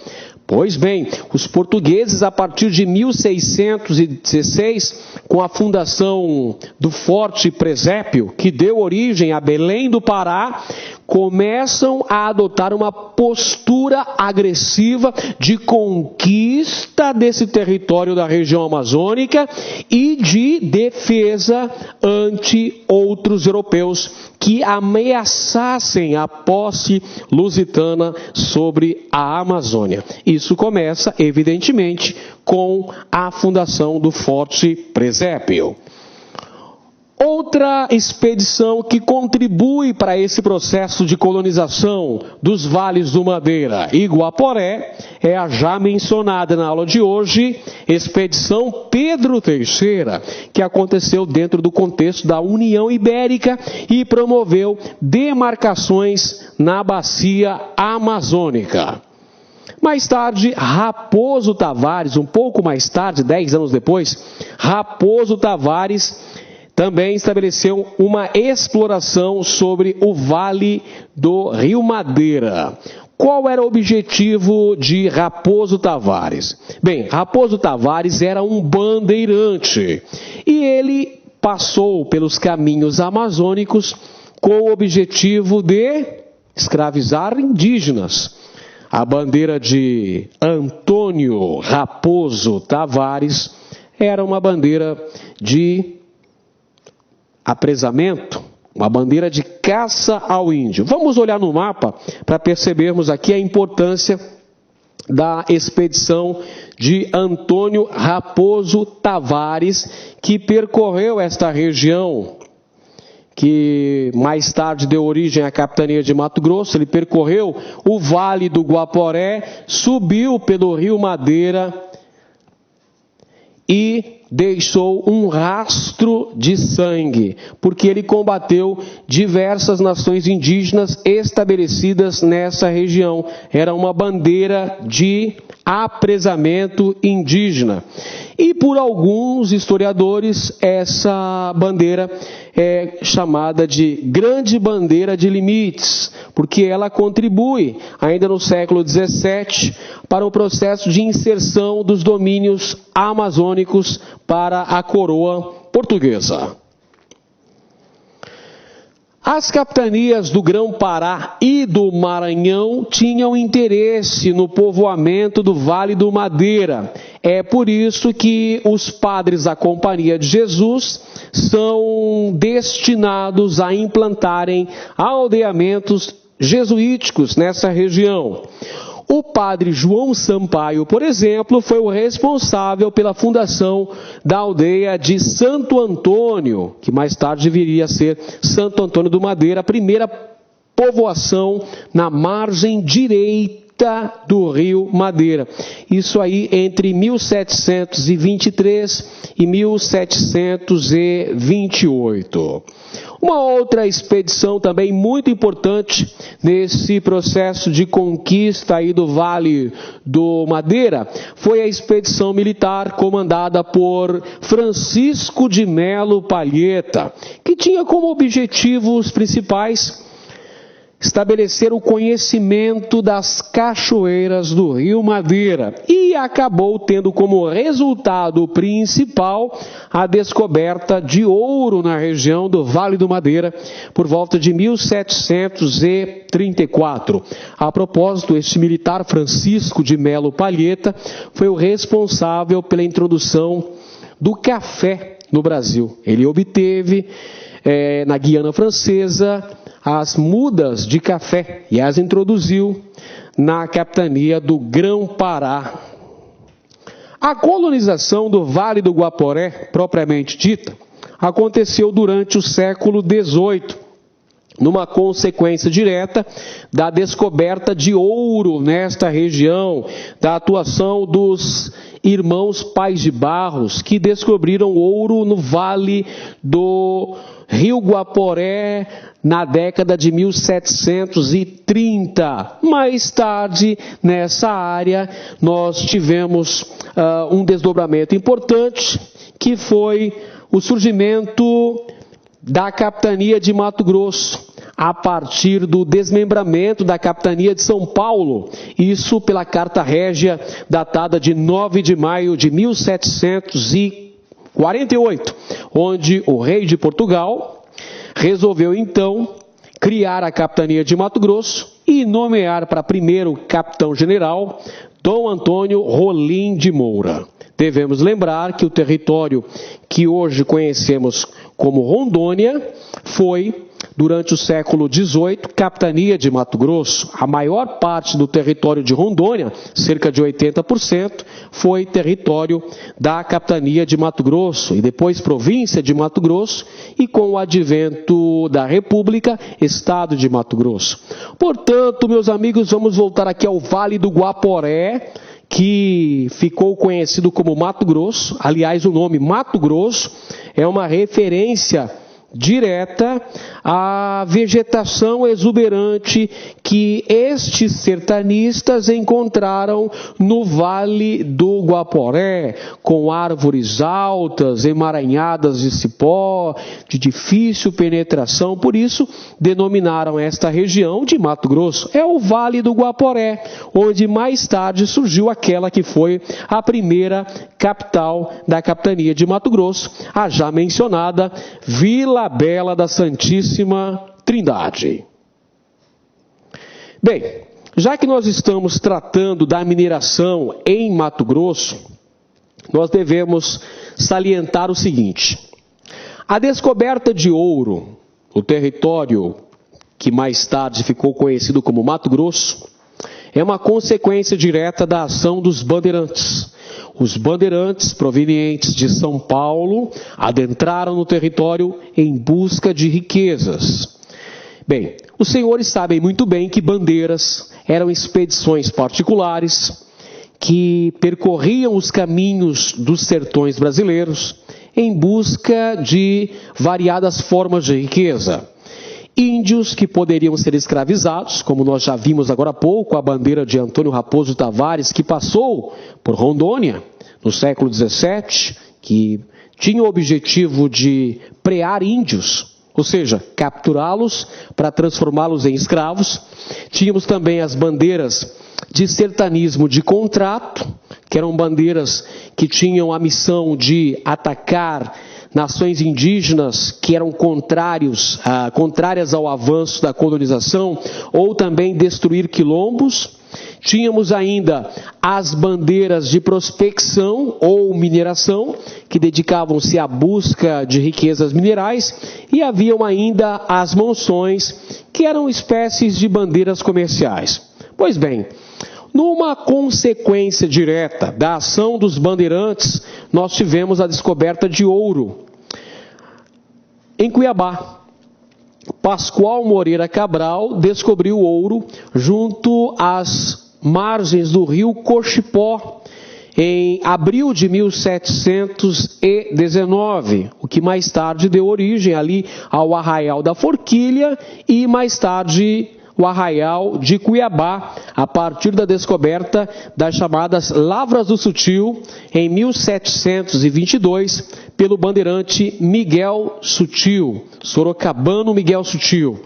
Pois bem, os portugueses, a partir de 1616, com a fundação do Forte Presépio, que deu origem a Belém do Pará, começam a adotar uma postura agressiva de conquista desse território da região amazônica e de defesa ante outros europeus que ameaçassem a posse lusitana sobre a Amazônia. Isso começa, evidentemente, com a fundação do Forte Presépio. Outra expedição que contribui para esse processo de colonização dos vales do Madeira e Guaporé é a já mencionada na aula de hoje, Expedição Pedro Teixeira, que aconteceu dentro do contexto da União Ibérica e promoveu demarcações na bacia amazônica. Mais tarde, Raposo Tavares, um pouco mais tarde, 10 anos depois, Raposo Tavares também estabeleceu uma exploração sobre o Vale do Rio Madeira. Qual era o objetivo de Raposo Tavares? Bem, Raposo Tavares era um bandeirante e ele passou pelos caminhos amazônicos com o objetivo de escravizar indígenas. A bandeira de Antônio Raposo Tavares era uma bandeira de apresamento, uma bandeira de caça ao índio. Vamos olhar no mapa para percebermos aqui a importância da expedição de Antônio Raposo Tavares, que percorreu esta região, que mais tarde deu origem à capitania de Mato Grosso. Ele percorreu o Vale do Guaporé, subiu pelo Rio Madeira e deixou um rastro de sangue, porque ele combateu diversas nações indígenas estabelecidas nessa região. Era uma bandeira de apresamento indígena. E por alguns historiadores, essa bandeira é chamada de Grande Bandeira de Limites, porque ela contribui, ainda no século XVII, para o processo de inserção dos domínios amazônicos para a coroa portuguesa. As capitanias do Grão-Pará e do Maranhão tinham interesse no povoamento do Vale do Madeira. É por isso que os padres da Companhia de Jesus são destinados a implantarem aldeamentos jesuíticos nessa região. O padre João Sampaio, por exemplo, foi o responsável pela fundação da aldeia de Santo Antônio, que mais tarde viria a ser Santo Antônio do Madeira, a primeira povoação na margem direita do Rio Madeira. Isso aí entre 1723 e 1728. Uma outra expedição também muito importante nesse processo de conquista aí do Vale do Madeira foi a expedição militar comandada por Francisco de Melo Palheta, que tinha como objetivos principais estabelecer o conhecimento das cachoeiras do Rio Madeira e acabou tendo como resultado principal a descoberta de ouro na região do Vale do Madeira por volta de 1734. A propósito, este militar Francisco de Melo Palheta foi o responsável pela introdução do café no Brasil. Ele obteve na Guiana Francesa as mudas de café e as introduziu na capitania do Grão-Pará. A colonização do Vale do Guaporé, propriamente dita, aconteceu durante o século XVIII, numa consequência direta da descoberta de ouro nesta região, da atuação dos irmãos Pais de Barros, que descobriram ouro no Vale do Rio Guaporé na década de 1730. Mais tarde, nessa área, nós tivemos um desdobramento importante, que foi o surgimento da capitania de Mato Grosso, a partir do desmembramento da capitania de São Paulo, isso pela Carta Régia, datada de 9 de maio de 1748, onde o rei de Portugal resolveu então criar a capitania de Mato Grosso e nomear para primeiro capitão-general Dom Antônio Rolim de Moura. Devemos lembrar que o território que hoje conhecemos como Rondônia foi, durante o século XVIII, capitania de Mato Grosso. A maior parte do território de Rondônia, cerca de 80%, foi território da capitania de Mato Grosso e depois província de Mato Grosso e com o advento da República, estado de Mato Grosso. Portanto, meus amigos, vamos voltar aqui ao Vale do Guaporé, que ficou conhecido como Mato Grosso. Aliás, o nome Mato Grosso é uma referência direta à vegetação exuberante que estes sertanistas encontraram no Vale do Guaporé, com árvores altas, emaranhadas de cipó, de difícil penetração, por isso denominaram esta região de Mato Grosso. É o Vale do Guaporé, onde mais tarde surgiu aquela que foi a primeira capital da capitania de Mato Grosso, a já mencionada Vila Bela da Santíssima Trindade. Bem, já que nós estamos tratando da mineração em Mato Grosso, nós devemos salientar o seguinte: a descoberta de ouro no território que mais tarde ficou conhecido como Mato Grosso é uma consequência direta da ação dos bandeirantes. Os bandeirantes provenientes de São Paulo adentraram no território em busca de riquezas. Bem, os senhores sabem muito bem que bandeiras eram expedições particulares que percorriam os caminhos dos sertões brasileiros em busca de variadas formas de riqueza. Índios que poderiam ser escravizados, como nós já vimos agora há pouco, a bandeira de Antônio Raposo Tavares, que passou por Rondônia no século XVII, que tinha o objetivo de prear índios, ou seja, capturá-los para transformá-los em escravos. Tínhamos também as bandeiras de sertanismo de contrato, que eram bandeiras que tinham a missão de atacar nações indígenas que eram contrárias ao avanço da colonização, ou também destruir quilombos. Tínhamos ainda as bandeiras de prospecção ou mineração, que dedicavam-se à busca de riquezas minerais, e haviam ainda as monções, que eram espécies de bandeiras comerciais. Pois bem, numa consequência direta da ação dos bandeirantes, nós tivemos a descoberta de ouro em Cuiabá. Pascoal Moreira Cabral descobriu ouro junto às margens do rio Cochipó, em abril de 1719, o que mais tarde deu origem ali ao Arraial da Forquilha e mais tarde o Arraial de Cuiabá, a partir da descoberta das chamadas Lavras do Sutil, em 1722, pelo bandeirante Miguel Sutil, sorocabano Miguel Sutil.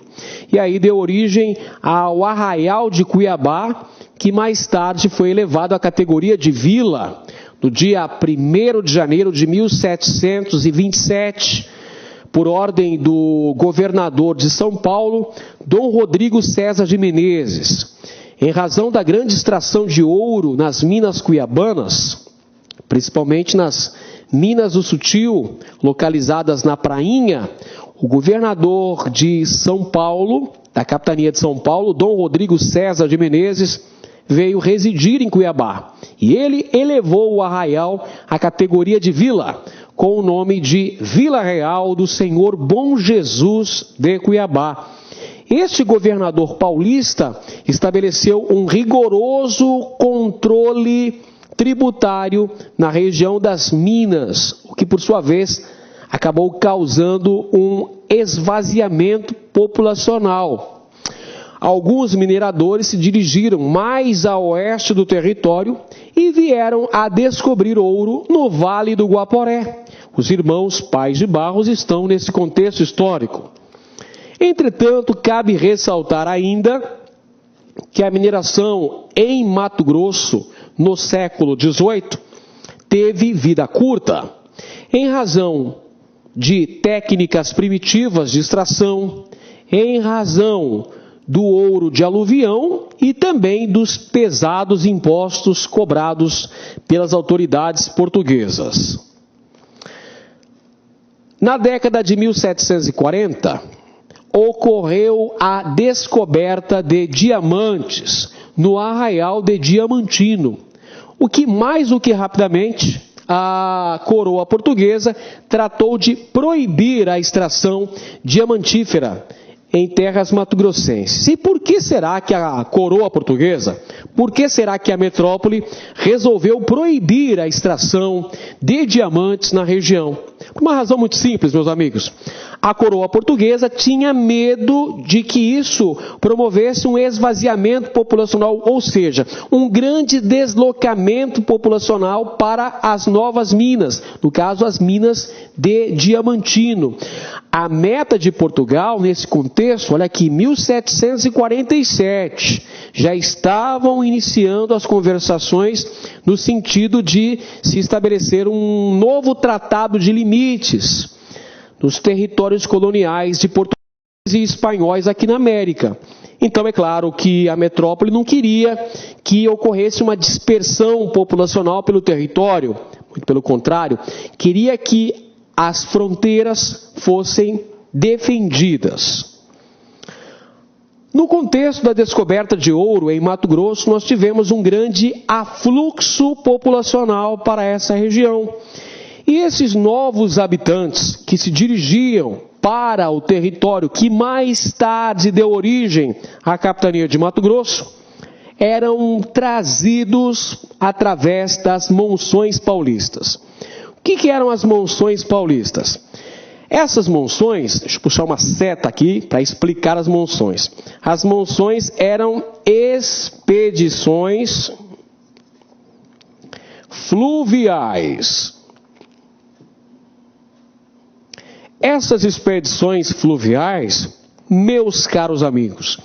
E aí deu origem ao Arraial de Cuiabá, que mais tarde foi elevado à categoria de vila, no dia 1º de janeiro de 1727, por ordem do governador de São Paulo, Dom Rodrigo César de Menezes. Em razão da grande extração de ouro nas minas cuiabanas, principalmente nas Minas do Sutil, localizadas na Prainha, o governador de São Paulo, da capitania de São Paulo, Dom Rodrigo César de Menezes, veio residir em Cuiabá. E ele elevou o arraial à categoria de vila, com o nome de Vila Real do Senhor Bom Jesus de Cuiabá. Este governador paulista estabeleceu um rigoroso controle tributário na região das Minas, o que por sua vez acabou causando um esvaziamento populacional. Alguns mineradores se dirigiram mais a oeste do território e vieram a descobrir ouro no Vale do Guaporé. Os irmãos Pais de Barros estão nesse contexto histórico. Entretanto, cabe ressaltar ainda que a mineração em Mato Grosso, no século XVIII, teve vida curta, em razão de técnicas primitivas de extração, em razão do ouro de aluvião e também dos pesados impostos cobrados pelas autoridades portuguesas. Na década de 1740, ocorreu a descoberta de diamantes no Arraial de Diamantino, o que mais do que rapidamente a coroa portuguesa tratou de proibir a extração diamantífera em terras mato-grossenses. E por que será que a coroa portuguesa, por que será que a metrópole resolveu proibir a extração de diamantes na região? Por uma razão muito simples, meus amigos. A coroa portuguesa tinha medo de que isso promovesse um esvaziamento populacional, ou seja, um grande deslocamento populacional para as novas minas, no caso as minas de Diamantino. A meta de Portugal, nesse contexto, olha aqui, 1747, já estavam iniciando as conversações no sentido de se estabelecer um novo tratado de limites nos territórios coloniais de portugueses e espanhóis aqui na América. Então, é claro que a metrópole não queria que ocorresse uma dispersão populacional pelo território, muito pelo contrário, queria que as fronteiras fossem defendidas. No contexto da descoberta de ouro em Mato Grosso, nós tivemos um grande afluxo populacional para essa região. E esses novos habitantes que se dirigiam para o território que mais tarde deu origem à capitania de Mato Grosso, eram trazidos através das monções paulistas. O que eram as monções paulistas? Essas monções, deixa eu puxar uma seta aqui para explicar as monções. As monções eram expedições fluviais. Essas expedições fluviais, meus caros amigos,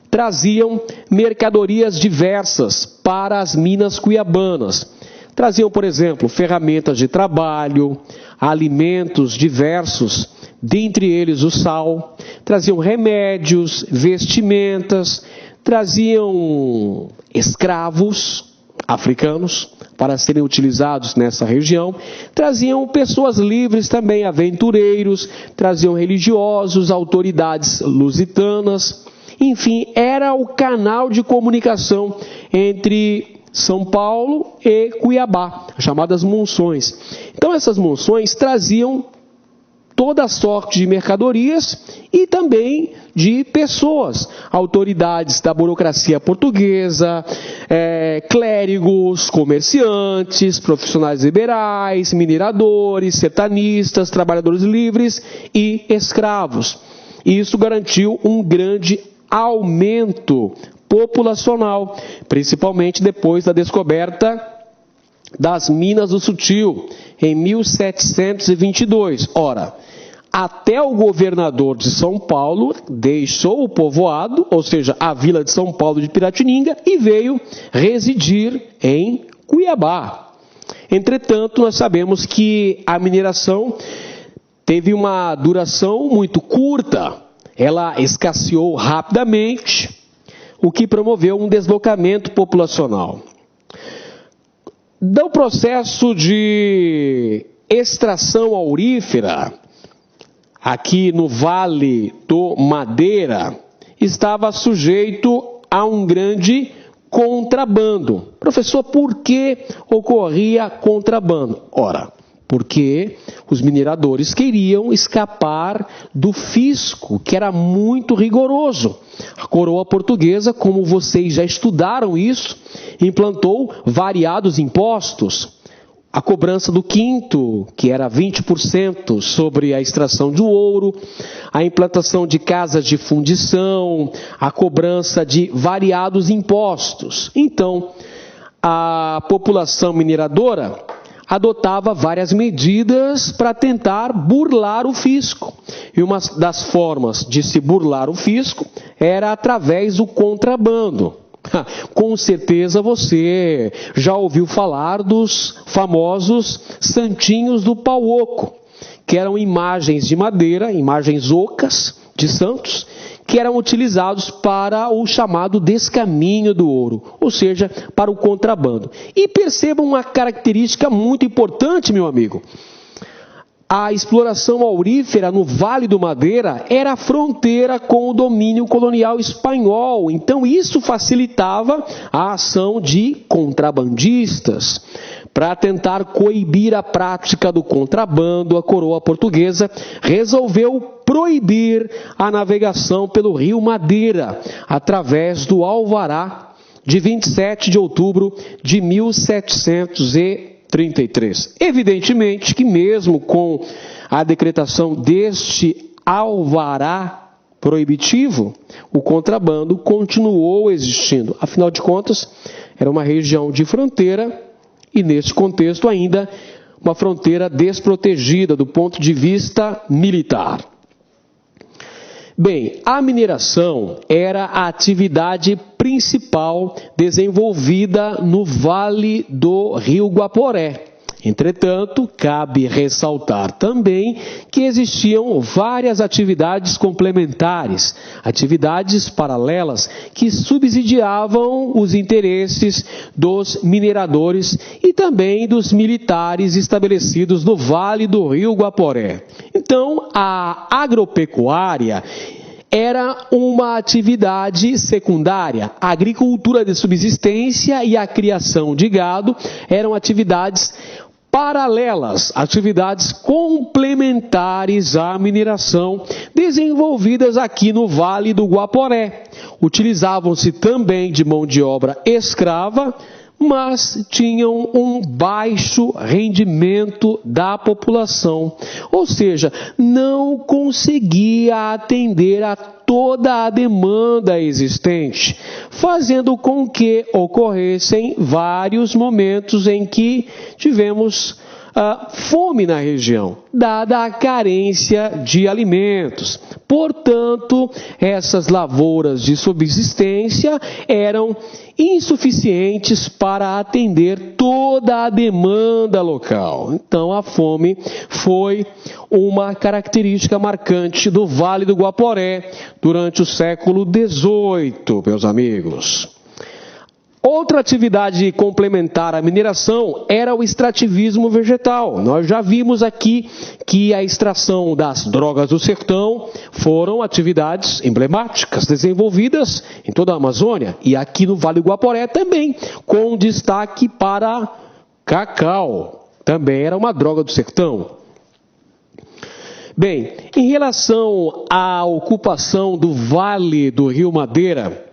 traziam mercadorias diversas para as minas cuiabanas. Traziam, por exemplo, ferramentas de trabalho, alimentos diversos, dentre eles o sal, traziam remédios, vestimentas, traziam escravos africanos para serem utilizados nessa região, traziam pessoas livres também, aventureiros, traziam religiosos, autoridades lusitanas, enfim, era o canal de comunicação entre São Paulo e Cuiabá, chamadas monções. Então essas monções traziam toda sorte de mercadorias e também de pessoas, autoridades da burocracia portuguesa, clérigos, comerciantes, profissionais liberais, mineradores, sertanistas, trabalhadores livres e escravos. E isso garantiu um grande aumento populacional, principalmente depois da descoberta das Minas do Sutil, em 1722. Ora, até o governador de São Paulo deixou o povoado, ou seja, a vila de São Paulo de Piratininga, e veio residir em Cuiabá. Entretanto, nós sabemos que a mineração teve uma duração muito curta, ela escasseou rapidamente, o que promoveu um deslocamento populacional. Do processo de extração aurífera, aqui no Vale do Madeira, estava sujeito a um grande contrabando. Professor, por que ocorria contrabando? Ora, porque os mineradores queriam escapar do fisco, que era muito rigoroso. A coroa portuguesa, como vocês já estudaram isso, implantou variados impostos. A cobrança do quinto, que era 20% sobre a extração do ouro, a implantação de casas de fundição, a cobrança de variados impostos. Então, a população mineradora adotava várias medidas para tentar burlar o fisco. E uma das formas de se burlar o fisco era através do contrabando. Com certeza você já ouviu falar dos famosos santinhos do pau oco, que eram imagens de madeira, imagens ocas de santos, que eram utilizados para o chamado descaminho do ouro, ou seja, para o contrabando. E percebam uma característica muito importante, meu amigo. A exploração aurífera no Vale do Madeira era a fronteira com o domínio colonial espanhol, então isso facilitava a ação de contrabandistas. Para tentar coibir a prática do contrabando, a coroa portuguesa resolveu proibir a navegação pelo rio Madeira, através do Alvará de 27 de outubro de 1733. Evidentemente que mesmo com a decretação deste alvará proibitivo, o contrabando continuou existindo. Afinal de contas, era uma região de fronteira e, neste contexto, ainda uma fronteira desprotegida do ponto de vista militar. Bem, a mineração era a atividade principal desenvolvida no Vale do Rio Guaporé. Entretanto, cabe ressaltar também que existiam várias atividades complementares, atividades paralelas que subsidiavam os interesses dos mineradores e também dos militares estabelecidos no Vale do Rio Guaporé. Então, a agropecuária era uma atividade secundária. A agricultura de subsistência e a criação de gado eram atividades paralelas, atividades complementares à mineração, desenvolvidas aqui no Vale do Guaporé. Utilizavam-se também de mão de obra escrava, mas tinham um baixo rendimento da população, ou seja, não conseguia atender a toda a demanda existente, fazendo com que ocorressem vários momentos em que tivemos fome na região, dada a carência de alimentos. Portanto, essas lavouras de subsistência eram insuficientes para atender toda a demanda local. Então, a fome foi uma característica marcante do Vale do Guaporé durante o século XVIII, meus amigos. Outra atividade complementar à mineração era o extrativismo vegetal. Nós já vimos aqui que a extração das drogas do sertão foram atividades emblemáticas desenvolvidas em toda a Amazônia e aqui no Vale do Guaporé também, com destaque para cacau. Também era uma droga do sertão. Bem, em relação à ocupação do Vale do Rio Madeira,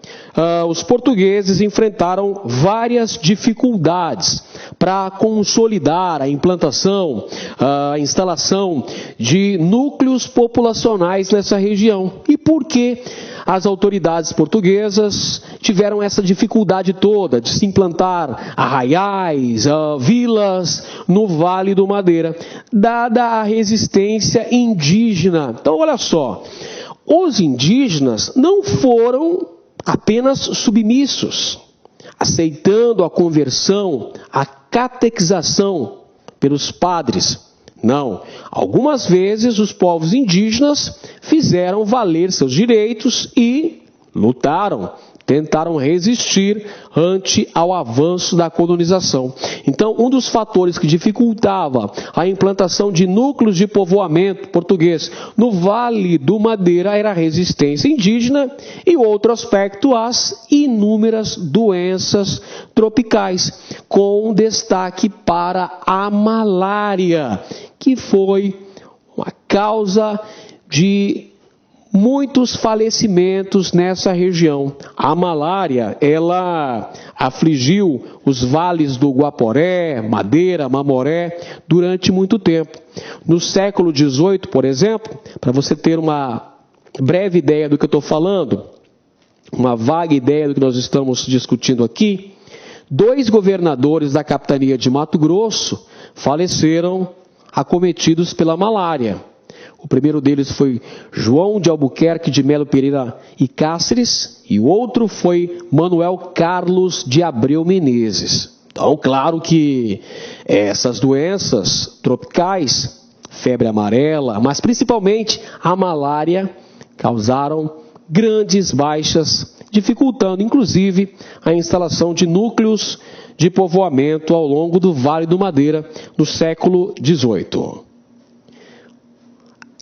os portugueses enfrentaram várias dificuldades para consolidar a implantação, a instalação de núcleos populacionais nessa região. E por que as autoridades portuguesas tiveram essa dificuldade toda de se implantar arraiais, vilas no Vale do Madeira, dada a resistência indígena? Então, olha só, os indígenas não foram apenas submissos, aceitando a conversão, a catequização pelos padres. Não, algumas vezes os povos indígenas fizeram valer seus direitos e lutaram, tentaram resistir ante ao avanço da colonização. Então, um dos fatores que dificultava a implantação de núcleos de povoamento português no Vale do Madeira era a resistência indígena e outro aspecto, as inúmeras doenças tropicais, com destaque para a malária, que foi uma causa de muitos falecimentos nessa região. A malária, ela afligiu os vales do Guaporé, Madeira, Mamoré, durante muito tempo. No século XVIII, por exemplo, para você ter uma breve ideia do que eu estou falando, uma vaga ideia do que nós estamos discutindo aqui, 2 governadores da capitania de Mato Grosso faleceram acometidos pela malária. O primeiro deles foi João de Albuquerque de Melo Pereira e Cáceres, e o outro foi Manuel Carlos de Abreu Menezes. Então, claro que essas doenças tropicais, febre amarela, mas principalmente a malária, causaram grandes baixas, dificultando inclusive a instalação de núcleos de povoamento ao longo do Vale do Madeira no século XVIII.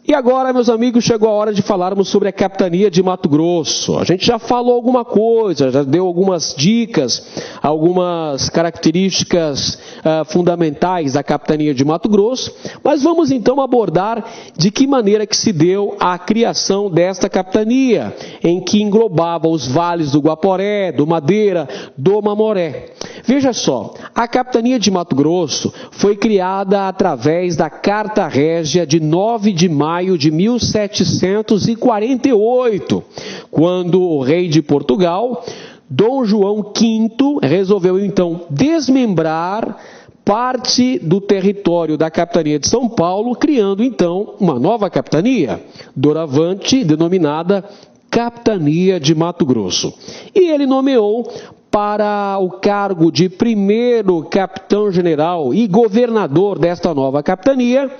E agora, meus amigos, chegou a hora de falarmos sobre a capitania de Mato Grosso. A gente já falou alguma coisa, já deu algumas dicas, algumas características fundamentais da capitania de Mato Grosso, mas vamos então abordar de que maneira que se deu a criação desta capitania, em que englobava os vales do Guaporé, do Madeira, do Mamoré. Veja só, a capitania de Mato Grosso foi criada através da Carta Régia de 9 de maio de 1748, quando o rei de Portugal, Dom João V, resolveu então desmembrar parte do território da capitania de São Paulo, criando então uma nova capitania, doravante denominada Capitania de Mato Grosso. E ele nomeou para o cargo de primeiro capitão-general e governador desta nova capitania,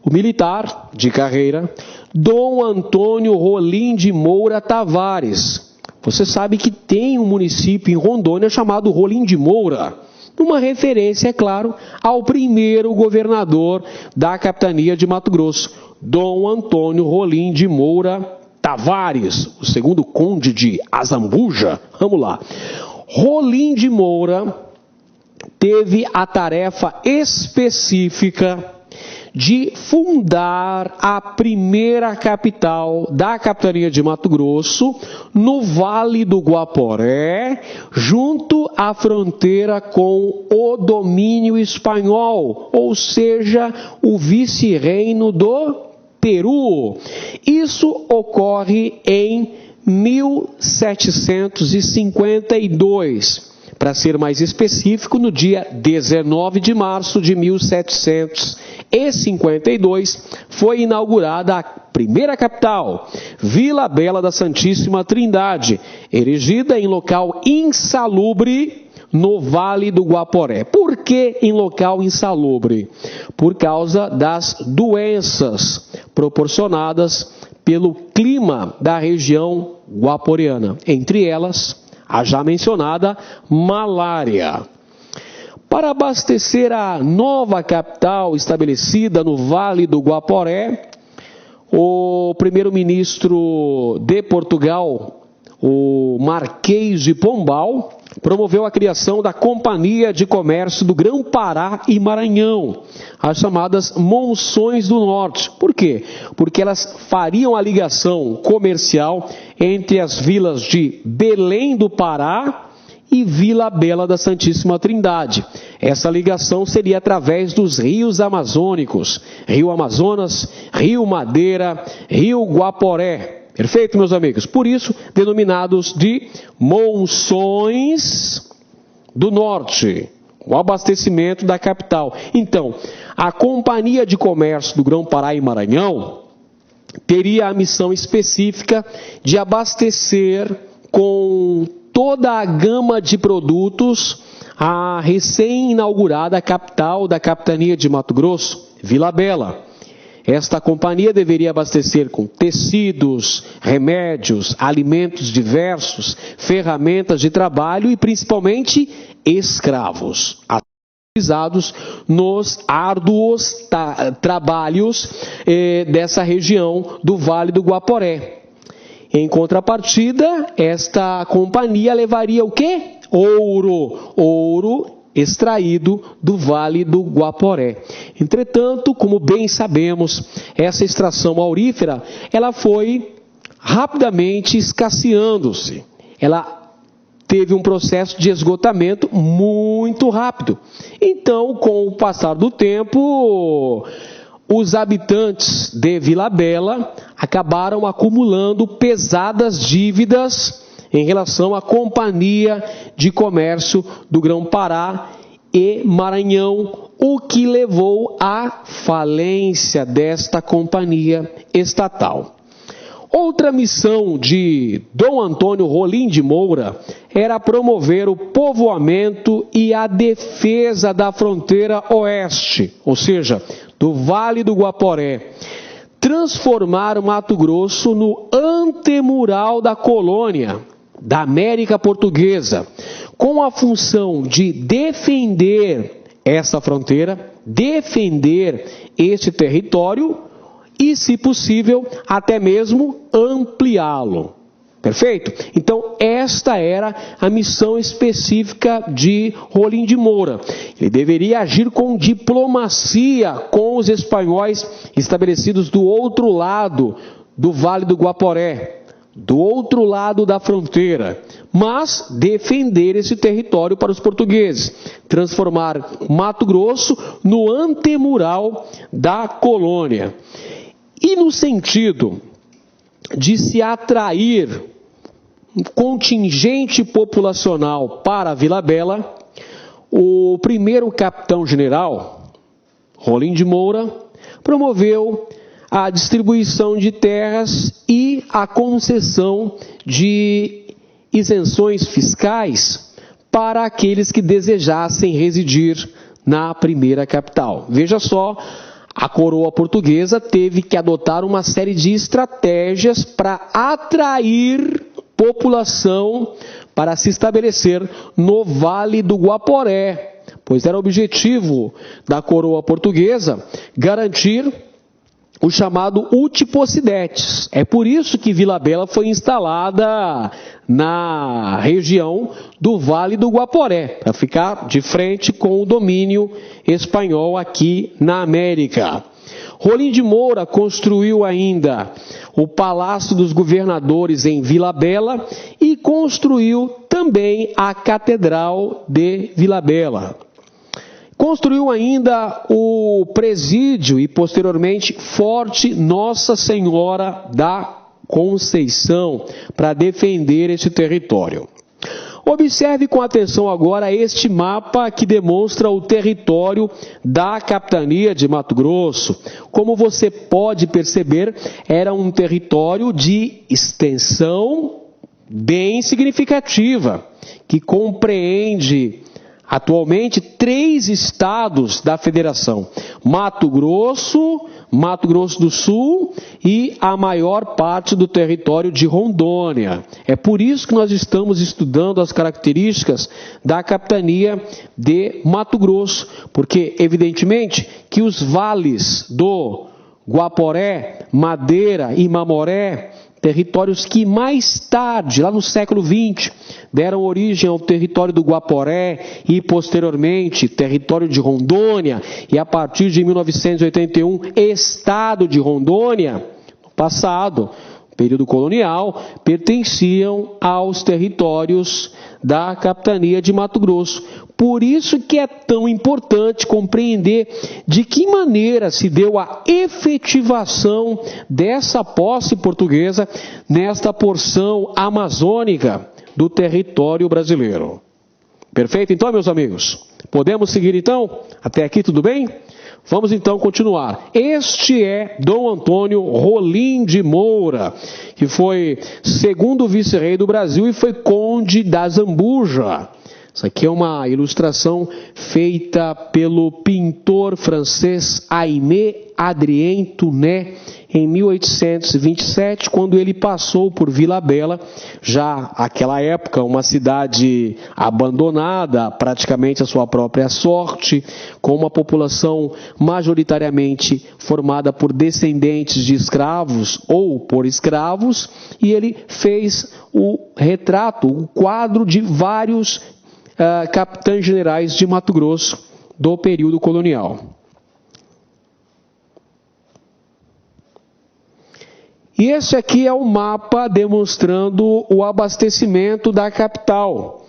o militar de carreira, Dom Antônio Rolim de Moura Tavares. Você sabe que tem um município em Rondônia chamado Rolim de Moura, uma referência, é claro, ao primeiro governador da capitania de Mato Grosso, Dom Antônio Rolim de Moura Tavares, o segundo conde de Azambuja. Vamos lá. Rolim de Moura teve a tarefa específica de fundar a primeira capital da capitania de Mato Grosso, no Vale do Guaporé, junto à fronteira com o domínio espanhol, ou seja, o vice-reino do Peru. Isso ocorre em 1752. Para ser mais específico, no dia 19 de março de 1752, foi inaugurada a primeira capital, Vila Bela da Santíssima Trindade, erigida em local insalubre no Vale do Guaporé. Por que em local insalubre? Por causa das doenças proporcionadas pelo clima da região guaporeana, entre elas a já mencionada malária. Para abastecer a nova capital estabelecida no Vale do Guaporé, o primeiro-ministro de Portugal, o Marquês de Pombal, promoveu a criação da Companhia de Comércio do Grão-Pará e Maranhão, as chamadas Monções do Norte. Por quê? Porque elas fariam a ligação comercial entre as vilas de Belém do Pará e Vila Bela da Santíssima Trindade. Essa ligação seria através dos rios amazônicos, Rio Amazonas, Rio Madeira, Rio Guaporé. Perfeito, meus amigos? Por isso, denominados de Monções do Norte, o abastecimento da capital. Então, a Companhia de Comércio do Grão-Pará e Maranhão teria a missão específica de abastecer com toda a gama de produtos a recém-inaugurada capital da Capitania de Mato Grosso, Vila Bela. Esta companhia deveria abastecer com tecidos, remédios, alimentos diversos, ferramentas de trabalho e principalmente escravos, utilizados nos árduos trabalhos dessa região do Vale do Guaporé. Em contrapartida, esta companhia levaria o quê? Ouro extraído do Vale do Guaporé. Entretanto, como bem sabemos, essa extração aurífera, ela foi rapidamente escasseando-se. Ela teve um processo de esgotamento muito rápido. Então, com o passar do tempo, os habitantes de Vila Bela acabaram acumulando pesadas dívidas em relação à Companhia de Comércio do Grão-Pará e Maranhão, o que levou à falência desta companhia estatal. Outra missão de Dom Antônio Rolim de Moura era promover o povoamento e a defesa da fronteira oeste, ou seja, do Vale do Guaporé, transformar Mato Grosso no antemural da colônia, da América Portuguesa, com a função de defender essa fronteira, defender esse território e, se possível, até mesmo ampliá-lo. Perfeito? Então, esta era a missão específica de Rolim de Moura. Ele deveria agir com diplomacia com os espanhóis estabelecidos do outro lado do Vale do Guaporé, do outro lado da fronteira, mas defender esse território para os portugueses, transformar Mato Grosso no antemural da colônia. E no sentido de se atrair um contingente populacional para Vila Bela, o primeiro capitão-general, Rolim de Moura, promoveu a distribuição de terras e a concessão de isenções fiscais para aqueles que desejassem residir na primeira capital. Veja só, a coroa portuguesa teve que adotar uma série de estratégias para atrair população para se estabelecer no Vale do Guaporé, pois era objetivo da coroa portuguesa garantir o chamado Utiposidetes. É por isso que Vila Bela foi instalada na região do Vale do Guaporé, para ficar de frente com o domínio espanhol aqui na América. Rolim de Moura construiu ainda o Palácio dos Governadores em Vila Bela e construiu também a Catedral de Vila Bela. Construiu ainda o presídio e, posteriormente, Forte Nossa Senhora da Conceição para defender esse território. Observe com atenção agora este mapa que demonstra o território da capitania de Mato Grosso. Como você pode perceber, era um território de extensão bem significativa, que compreende atualmente 3 estados da federação: Mato Grosso, Mato Grosso do Sul e a maior parte do território de Rondônia. É por isso que nós estamos estudando as características da capitania de Mato Grosso, porque evidentemente que os vales do Guaporé, Madeira e Mamoré, territórios que mais tarde, lá no século XX, deram origem ao território do Guaporé e, posteriormente, território de Rondônia, e a partir de 1981, Estado de Rondônia, no passado, período colonial, pertenciam aos territórios da capitania de Mato Grosso. Por isso que é tão importante compreender de que maneira se deu a efetivação dessa posse portuguesa nesta porção amazônica do território brasileiro. Perfeito, então, meus amigos? Podemos seguir, então? Até aqui tudo bem? Vamos então continuar. Este é Dom Antônio Rolim de Moura, que foi segundo vice-rei do Brasil e foi conde da Zambuja. Isso aqui é uma ilustração feita pelo pintor francês Aimé Adrien Tounet em 1827, quando ele passou por Vila Bela, já naquela época uma cidade abandonada, praticamente à sua própria sorte, com uma população majoritariamente formada por descendentes de escravos ou por escravos, e ele fez o retrato, o quadro de vários capitães generais de Mato Grosso do período colonial. E esse aqui é o mapa demonstrando o abastecimento da capital.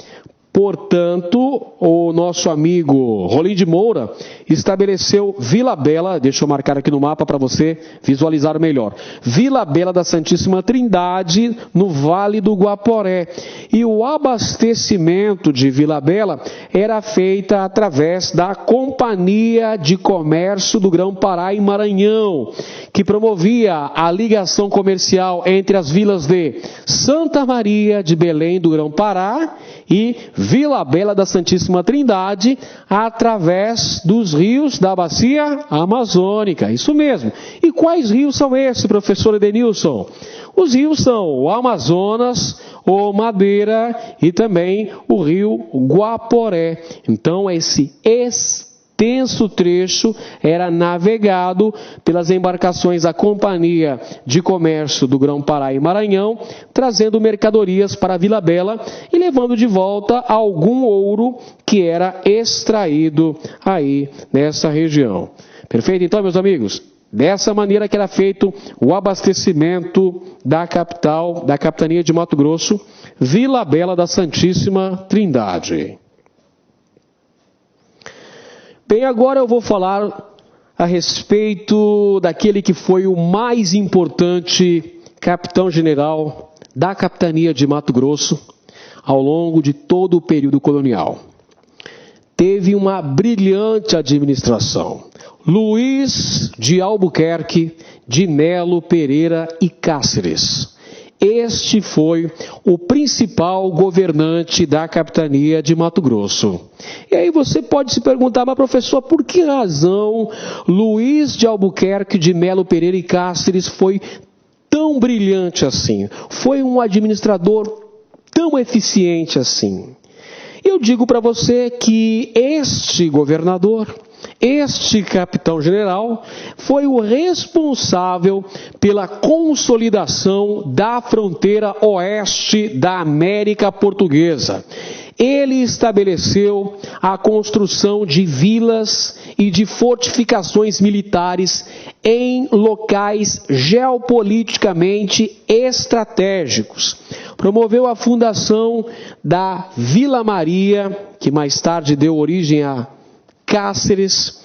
Portanto, o nosso amigo Rolim de Moura estabeleceu Vila Bela, deixa eu marcar aqui no mapa para você visualizar melhor, Vila Bela da Santíssima Trindade, no Vale do Guaporé. E o abastecimento de Vila Bela era feito através da Companhia de Comércio do Grão-Pará em Maranhão, que promovia a ligação comercial entre as vilas de Santa Maria de Belém do Grão-Pará e Vila Bela da Santíssima Trindade, através dos rios da bacia amazônica. Isso mesmo. E quais rios são esses, professor Edenilson? Os rios são o Amazonas, o Madeira e também o rio Guaporé. Então, esse extenso trecho era navegado pelas embarcações da Companhia de Comércio do Grão-Pará e Maranhão, trazendo mercadorias para Vila Bela e levando de volta algum ouro que era extraído aí nessa região. Perfeito? Então, meus amigos, dessa maneira que era feito o abastecimento da capital, da capitania de Mato Grosso, Vila Bela da Santíssima Trindade. Bem, agora eu vou falar a respeito daquele que foi o mais importante capitão-general da capitania de Mato Grosso ao longo de todo o período colonial. Teve uma brilhante administração. Luiz de Albuquerque de Melo Pereira e Cáceres. Este foi o principal governante da capitania de Mato Grosso. E aí você pode se perguntar, mas professor, por que razão Luiz de Albuquerque de Melo Pereira e Cáceres foi tão brilhante assim? Foi um administrador tão eficiente assim? Eu digo para você que este governador, este capitão-general, foi o responsável pela consolidação da fronteira oeste da América Portuguesa. Ele estabeleceu a construção de vilas e de fortificações militares em locais geopoliticamente estratégicos. Promoveu a fundação da Vila Maria, que mais tarde deu origem a Cáceres.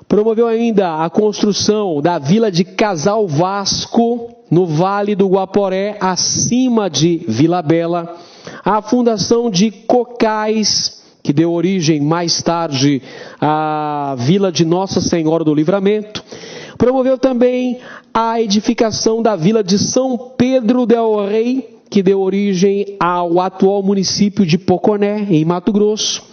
Promoveu ainda a construção da vila de Casal Vasco, no Vale do Guaporé, acima de Vila Bela. A fundação de Cocais, que deu origem mais tarde à vila de Nossa Senhora do Livramento. Promoveu também a edificação da vila de São Pedro del Rei, que deu origem ao atual município de Poconé, em Mato Grosso.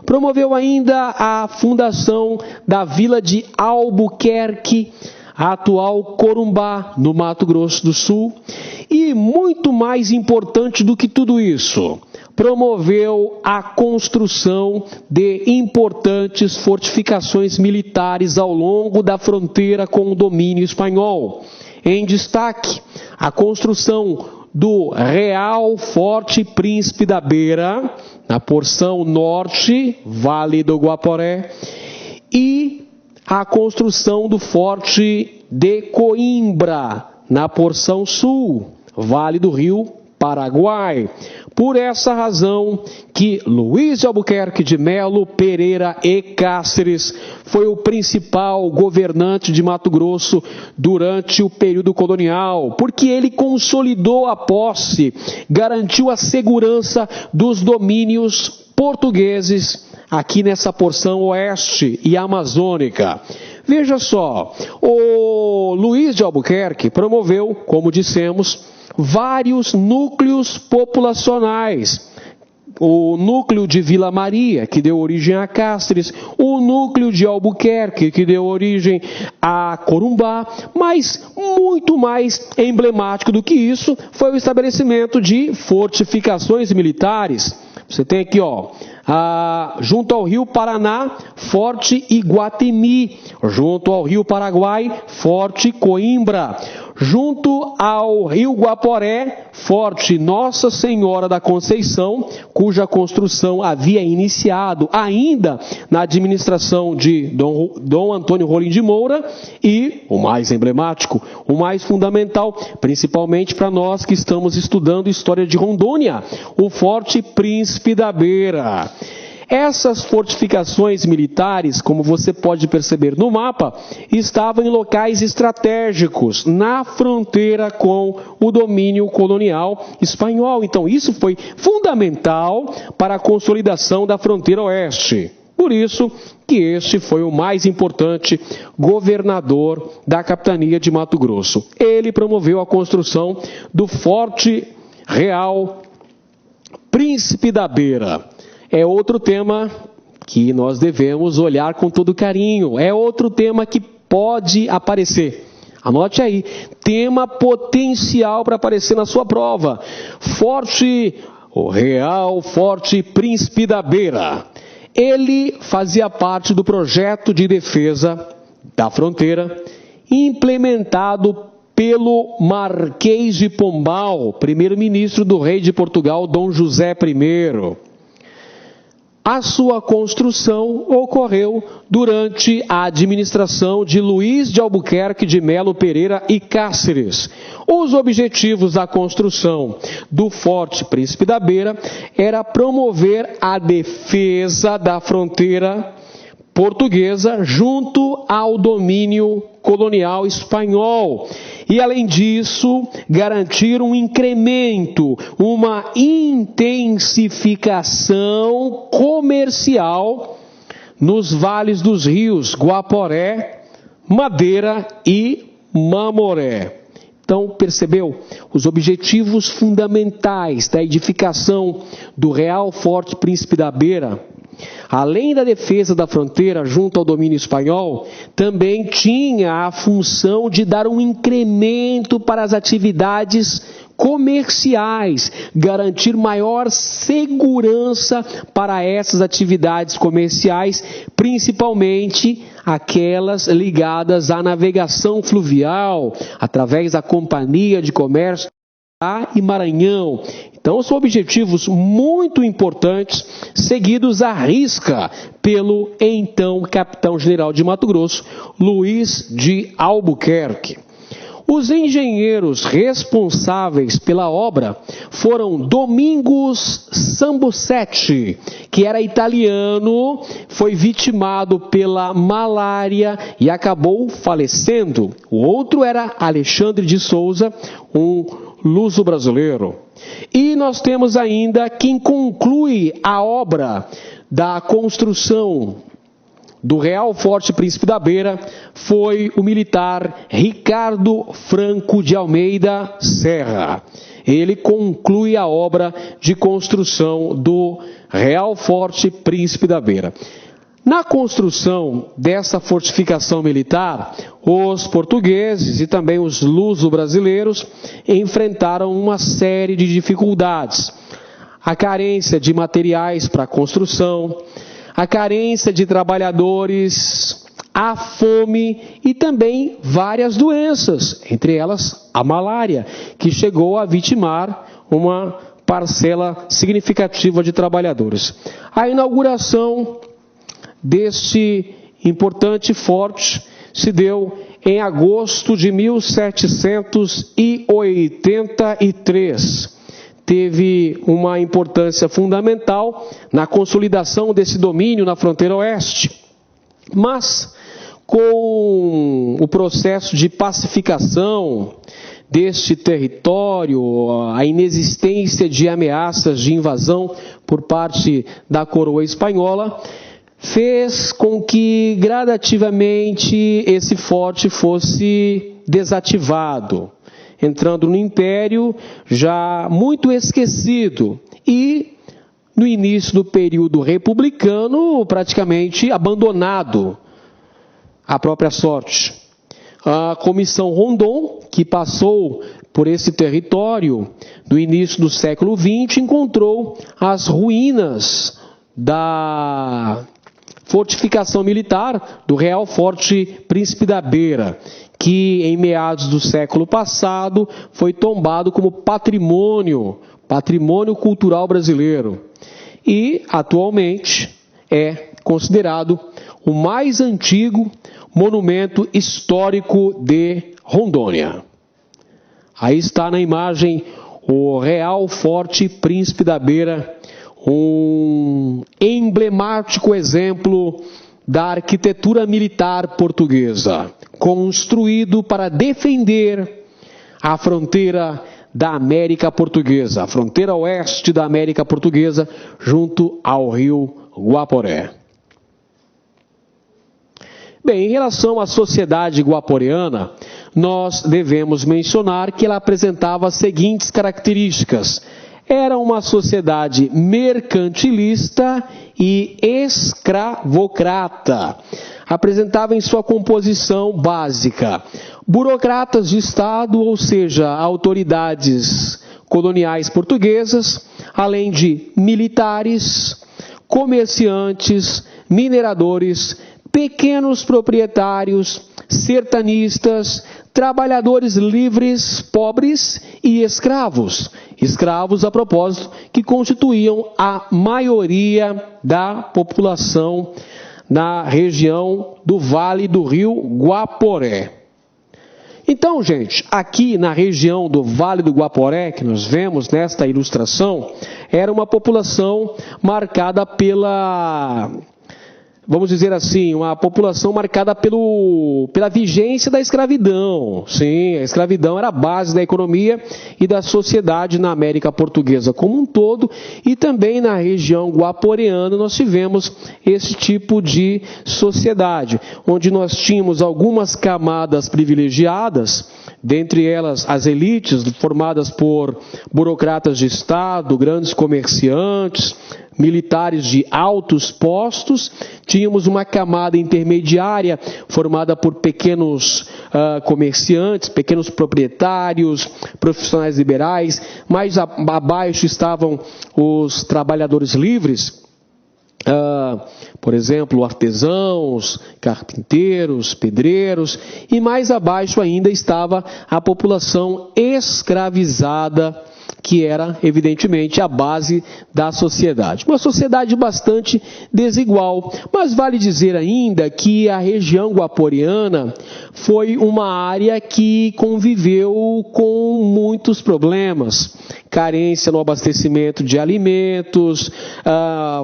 Promoveu ainda a fundação da vila de Albuquerque, a atual Corumbá, no Mato Grosso do Sul. E muito mais importante do que tudo isso, promoveu a construção de importantes fortificações militares ao longo da fronteira com o domínio espanhol. Em destaque, a construção do Real Forte Príncipe da Beira, na porção norte, Vale do Guaporé, e a construção do Forte de Coimbra, na porção sul, Vale do Rio Paraguai. Por essa razão que Luiz de Albuquerque de Melo Pereira e Cáceres foi o principal governante de Mato Grosso durante o período colonial, porque ele consolidou a posse, garantiu a segurança dos domínios portugueses aqui nessa porção oeste e amazônica. Veja só, o Luiz de Albuquerque promoveu, como dissemos, vários núcleos populacionais. O núcleo de Vila Maria, que deu origem a Cáceres, o núcleo de Albuquerque, que deu origem a Corumbá, mas muito mais emblemático do que isso foi o estabelecimento de fortificações militares. Você tem aqui, junto ao rio Paraná, Forte Iguatemi, junto ao rio Paraguai, Forte Coimbra, junto ao rio Guaporé, Forte Nossa Senhora da Conceição, cuja construção havia iniciado ainda na administração de Dom Antônio Rolim de Moura, e o mais emblemático, o mais fundamental, principalmente para nós que estamos estudando história de Rondônia, o Forte Príncipe da Beira. Essas fortificações militares, como você pode perceber no mapa, estavam em locais estratégicos, na fronteira com o domínio colonial espanhol. Então, isso foi fundamental para a consolidação da fronteira oeste. Por isso que este foi o mais importante governador da capitania de Mato Grosso. Ele promoveu a construção do Forte Real Príncipe da Beira. é outro tema que nós devemos olhar com todo carinho. É outro tema que pode aparecer. Anote aí, tema potencial para aparecer na sua prova. O Real Forte Príncipe da Beira. Ele fazia parte do projeto de defesa da fronteira, implementado pelo Marquês de Pombal, primeiro-ministro do rei de Portugal, Dom José I. A sua construção ocorreu durante a administração de Luís de Albuquerque de Melo Pereira e Cáceres. Os objetivos da construção do Forte Príncipe da Beira era promover a defesa da fronteira portuguesa junto ao domínio colonial espanhol. E, além disso, garantir um incremento, uma intensificação comercial nos vales dos rios Guaporé, Madeira e Mamoré. Então, percebeu? Os objetivos fundamentais da edificação do Real Forte Príncipe da Beira, além da defesa da fronteira junto ao domínio espanhol, também tinha a função de dar um incremento para as atividades comerciais, garantir maior segurança para essas atividades comerciais, principalmente aquelas ligadas à navegação fluvial, através da Companhia de Comércio e Maranhão. Então, são objetivos muito importantes, seguidos à risca pelo então capitão-general de Mato Grosso, Luís de Albuquerque. Os engenheiros responsáveis pela obra foram Domingos Sambucetti, que era italiano, foi vitimado pela malária e acabou falecendo. O outro era Alexandre de Souza, um luso-brasileiro. E nós temos ainda quem conclui a obra da construção do Real Forte Príncipe da Beira, foi o militar Ricardo Franco de Almeida Serra. Ele conclui a obra de construção do Real Forte Príncipe da Beira. Na construção dessa fortificação militar, os portugueses e também os luso-brasileiros enfrentaram uma série de dificuldades. A carência de materiais para a construção, a carência de trabalhadores, a fome e também várias doenças, entre elas a malária, que chegou a vitimar uma parcela significativa de trabalhadores. A inauguração deste importante forte se deu em agosto de 1783. Teve uma importância fundamental na consolidação desse domínio na fronteira oeste. Mas, com o processo de pacificação deste território, a inexistência de ameaças de invasão por parte da coroa espanhola, fez com que gradativamente esse forte fosse desativado, entrando no Império já muito esquecido e, no início do período republicano, praticamente abandonado à própria sorte. A Comissão Rondon, que passou por esse território no início do século XX, encontrou as ruínas da fortificação militar do Real Forte Príncipe da Beira, que em meados do século passado foi tombado como patrimônio cultural brasileiro e atualmente é considerado o mais antigo monumento histórico de Rondônia. Aí está na imagem o Real Forte Príncipe da Beira, um emblemático exemplo da arquitetura militar portuguesa, construído para defender a fronteira da América Portuguesa, a fronteira oeste da América Portuguesa, junto ao rio Guaporé. Bem, em relação à sociedade guaporeana, nós devemos mencionar que ela apresentava as seguintes características. era uma sociedade mercantilista e escravocrata. Apresentava em sua composição básica burocratas de Estado, ou seja, autoridades coloniais portuguesas, além de militares, comerciantes, mineradores, pequenos proprietários, sertanistas, trabalhadores livres, pobres e escravos. Escravos, a propósito, que constituíam a maioria da população na região do Vale do Rio Guaporé. Então, gente, aqui na região do Vale do Guaporé, que nós vemos nesta ilustração, era uma população marcada pela, vamos dizer assim, uma população marcada pela vigência da escravidão. Sim, a escravidão era a base da economia e da sociedade na América Portuguesa como um todo, e também na região guaporeana nós tivemos esse tipo de sociedade, onde nós tínhamos algumas camadas privilegiadas, dentre elas as elites formadas por burocratas de Estado, grandes comerciantes, militares de altos postos. Tínhamos uma camada intermediária formada por pequenos comerciantes, pequenos proprietários, profissionais liberais. Mais abaixo estavam os trabalhadores livres, por exemplo, artesãos, carpinteiros, pedreiros, e mais abaixo ainda estava a população escravizada, que era, evidentemente, a base da sociedade. Uma sociedade bastante desigual, mas vale dizer ainda que a região guaporeana foi uma área que conviveu com muitos problemas. Carência no abastecimento de alimentos,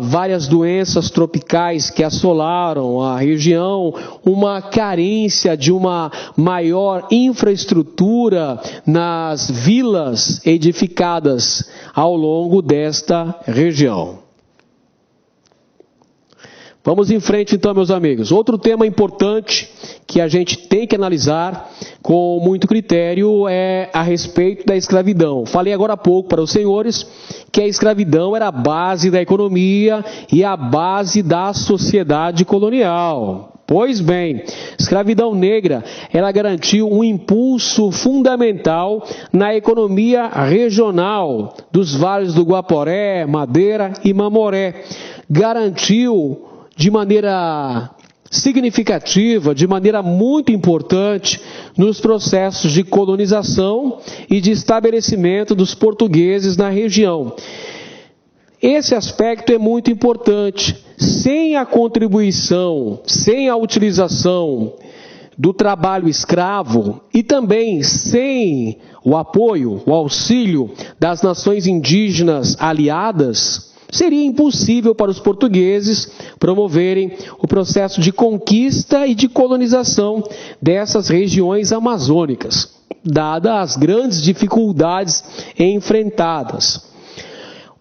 várias doenças tropicais que assolaram a região, uma carência de uma maior infraestrutura nas vilas edificadas ao longo desta região. Vamos em frente então, meus amigos. Outro tema importante que a gente tem que analisar com muito critério é a respeito da escravidão. Falei agora há pouco para os senhores que a escravidão era a base da economia e a base da sociedade colonial. Pois bem, escravidão negra, ela garantiu um impulso fundamental na economia regional dos vales do Guaporé, Madeira e Mamoré. Garantiu de maneira significativa, de maneira muito importante, nos processos de colonização e de estabelecimento dos portugueses na região. Esse aspecto é muito importante. Sem a contribuição, sem a utilização do trabalho escravo e também sem o apoio, o auxílio das nações indígenas aliadas, seria impossível para os portugueses promoverem o processo de conquista e de colonização dessas regiões amazônicas, dadas as grandes dificuldades enfrentadas.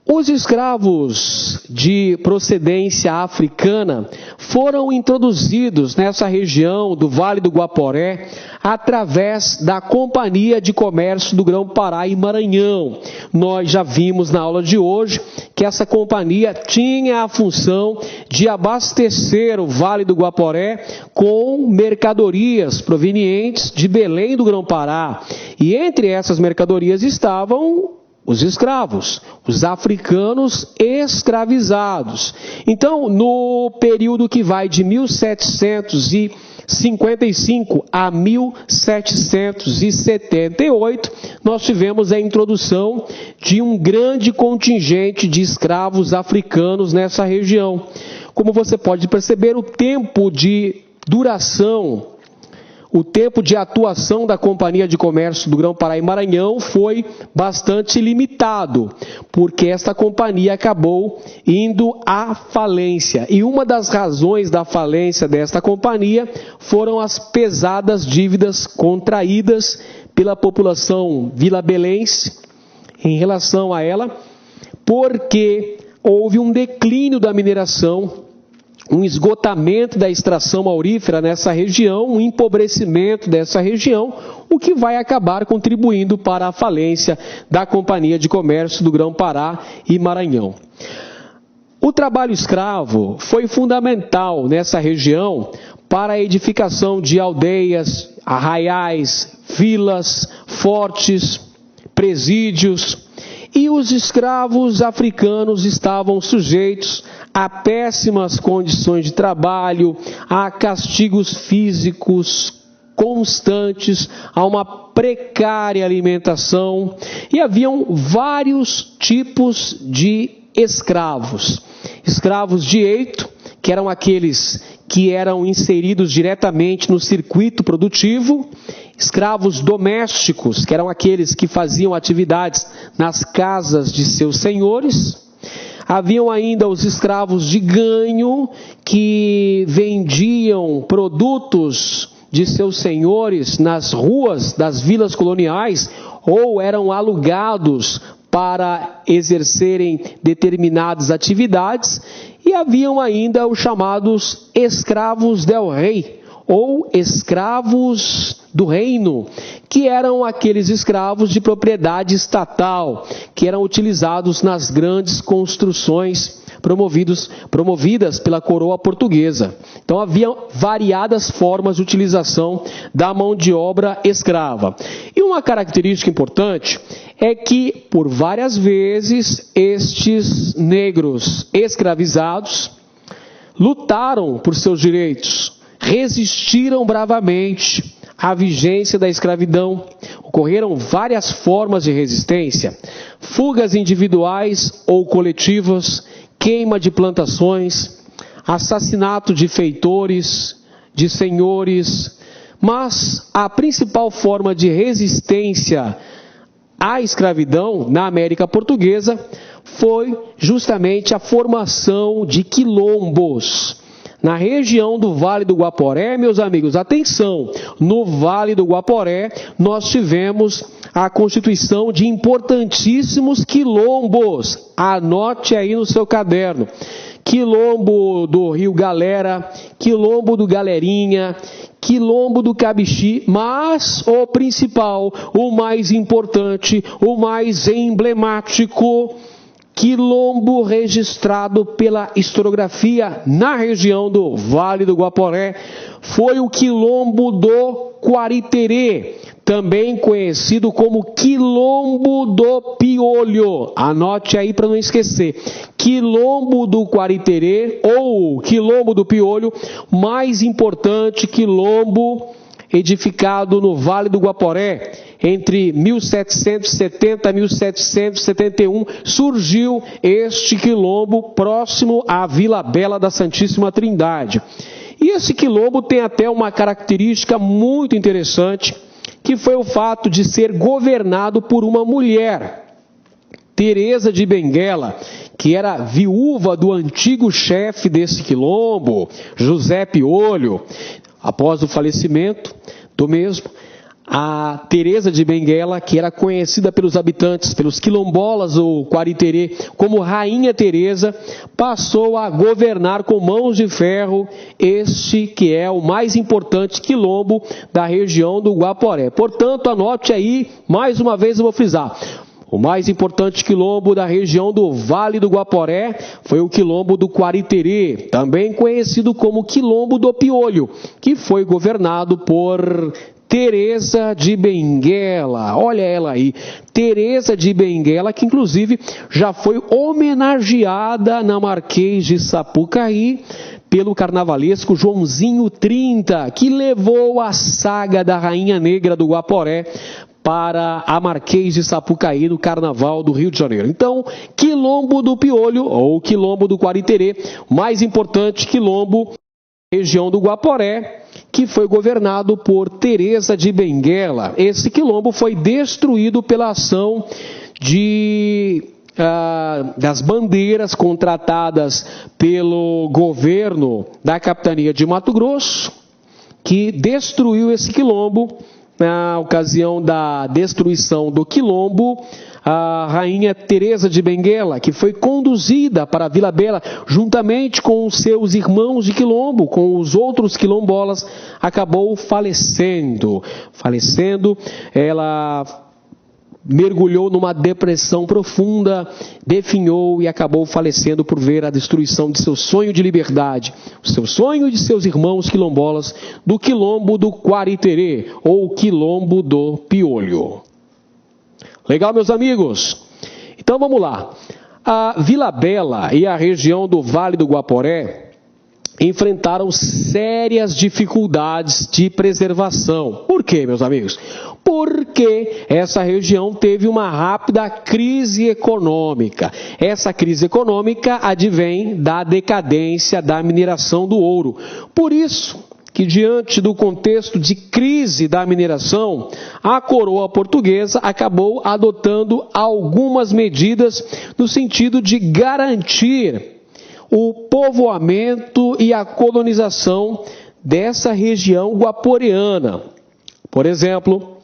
Os escravos de procedência africana foram introduzidos nessa região do Vale do Guaporé através da Companhia de Comércio do Grão-Pará e Maranhão. Nós já vimos na aula de hoje que essa companhia tinha a função de abastecer o Vale do Guaporé com mercadorias provenientes de Belém do Grão-Pará. E entre essas mercadorias estavam os escravos, os africanos escravizados. Então, no período que vai de 1755 a 1778, nós tivemos a introdução de um grande contingente de escravos africanos nessa região. Como você pode perceber, o tempo de duração, o tempo de atuação da Companhia de Comércio do Grão-Pará e Maranhão foi bastante limitado, porque esta companhia acabou indo à falência. E uma das razões da falência desta companhia foram as pesadas dívidas contraídas pela população vilabelense em relação a ela, porque houve um declínio da mineração, um esgotamento da extração aurífera nessa região, um empobrecimento dessa região, o que vai acabar contribuindo para a falência da Companhia de Comércio do Grão-Pará e Maranhão. O trabalho escravo foi fundamental nessa região para a edificação de aldeias, arraiais, vilas, fortes, presídios, e os escravos africanos estavam sujeitos a péssimas condições de trabalho, a castigos físicos constantes, a uma precária alimentação, e haviam vários tipos de escravos. Escravos de eito, que eram aqueles que eram inseridos diretamente no circuito produtivo, escravos domésticos, que eram aqueles que faziam atividades nas casas de seus senhores. Haviam ainda os escravos de ganho, que vendiam produtos de seus senhores nas ruas das vilas coloniais, ou eram alugados para exercerem determinadas atividades. E haviam ainda os chamados escravos del rei, ou escravos do reino, que eram aqueles escravos de propriedade estatal, que eram utilizados nas grandes construções promovidas pela coroa portuguesa. Então havia variadas formas de utilização da mão de obra escrava. E uma característica importante é que, por várias vezes, estes negros escravizados lutaram por seus direitos, resistiram bravamente à vigência da escravidão. Ocorreram várias formas de resistência: fugas individuais ou coletivas, queima de plantações, assassinato de feitores, de senhores. Mas a principal forma de resistência à escravidão na América Portuguesa foi justamente a formação de quilombos. Na região do Vale do Guaporé, meus amigos, atenção, no Vale do Guaporé nós tivemos a constituição de importantíssimos quilombos. Anote aí no seu caderno: Quilombo do Rio Galera, Quilombo do Galerinha, Quilombo do Cabixi, mas o principal, o mais importante, o mais emblemático, quilombo registrado pela historiografia na região do Vale do Guaporé, foi o quilombo do Quariterê, também conhecido como quilombo do Piolho. Anote aí para não esquecer: quilombo do Quariterê ou quilombo do Piolho, mais importante quilombo edificado no Vale do Guaporé. Entre 1770 e 1771 surgiu este quilombo próximo à Vila Bela da Santíssima Trindade. E esse quilombo tem até uma característica muito interessante, que foi o fato de ser governado por uma mulher, Teresa de Benguela, que era viúva do antigo chefe desse quilombo, José Piolho. Após o falecimento do mesmo, a Teresa de Benguela, que era conhecida pelos habitantes, pelos quilombolas ou Quariterê, como Rainha Teresa, passou a governar com mãos de ferro este que é o mais importante quilombo da região do Guaporé. Portanto, anote aí, mais uma vez eu vou frisar: o mais importante quilombo da região do Vale do Guaporé foi o quilombo do Quariterê, também conhecido como quilombo do Piolho, que foi governado por Teresa de Benguela. Olha ela aí, Teresa de Benguela, que inclusive já foi homenageada na Marquês de Sapucaí pelo carnavalesco Joãozinho 30, que levou a saga da Rainha Negra do Guaporé para a Marquês de Sapucaí no Carnaval do Rio de Janeiro. Então, quilombo do Piolho ou quilombo do Quariterê, mais importante quilombo da região do Guaporé, que foi governado por Teresa de Benguela. Esse quilombo foi destruído pela ação das bandeiras contratadas pelo governo da capitania de Mato Grosso, que destruiu esse quilombo na ocasião da destruição do Quilombo, a rainha Teresa de Benguela, que foi conduzida para Vila Bela juntamente com os seus irmãos de Quilombo, com os outros quilombolas, acabou falecendo. Ela mergulhou numa depressão profunda, definhou e acabou falecendo por ver a destruição de seu sonho de liberdade, o seu sonho de seus irmãos quilombolas do Quilombo do Quariterê, ou Quilombo do Piolho. Legal, meus amigos? Então vamos lá. A Vila Bela e a região do Vale do Guaporé enfrentaram sérias dificuldades de preservação. Por quê, meus amigos? Porque essa região teve uma rápida crise econômica. Essa crise econômica advém da decadência da mineração do ouro. Por isso que, diante do contexto de crise da mineração, a coroa portuguesa acabou adotando algumas medidas no sentido de garantir o povoamento e a colonização dessa região guaporeana. Por exemplo,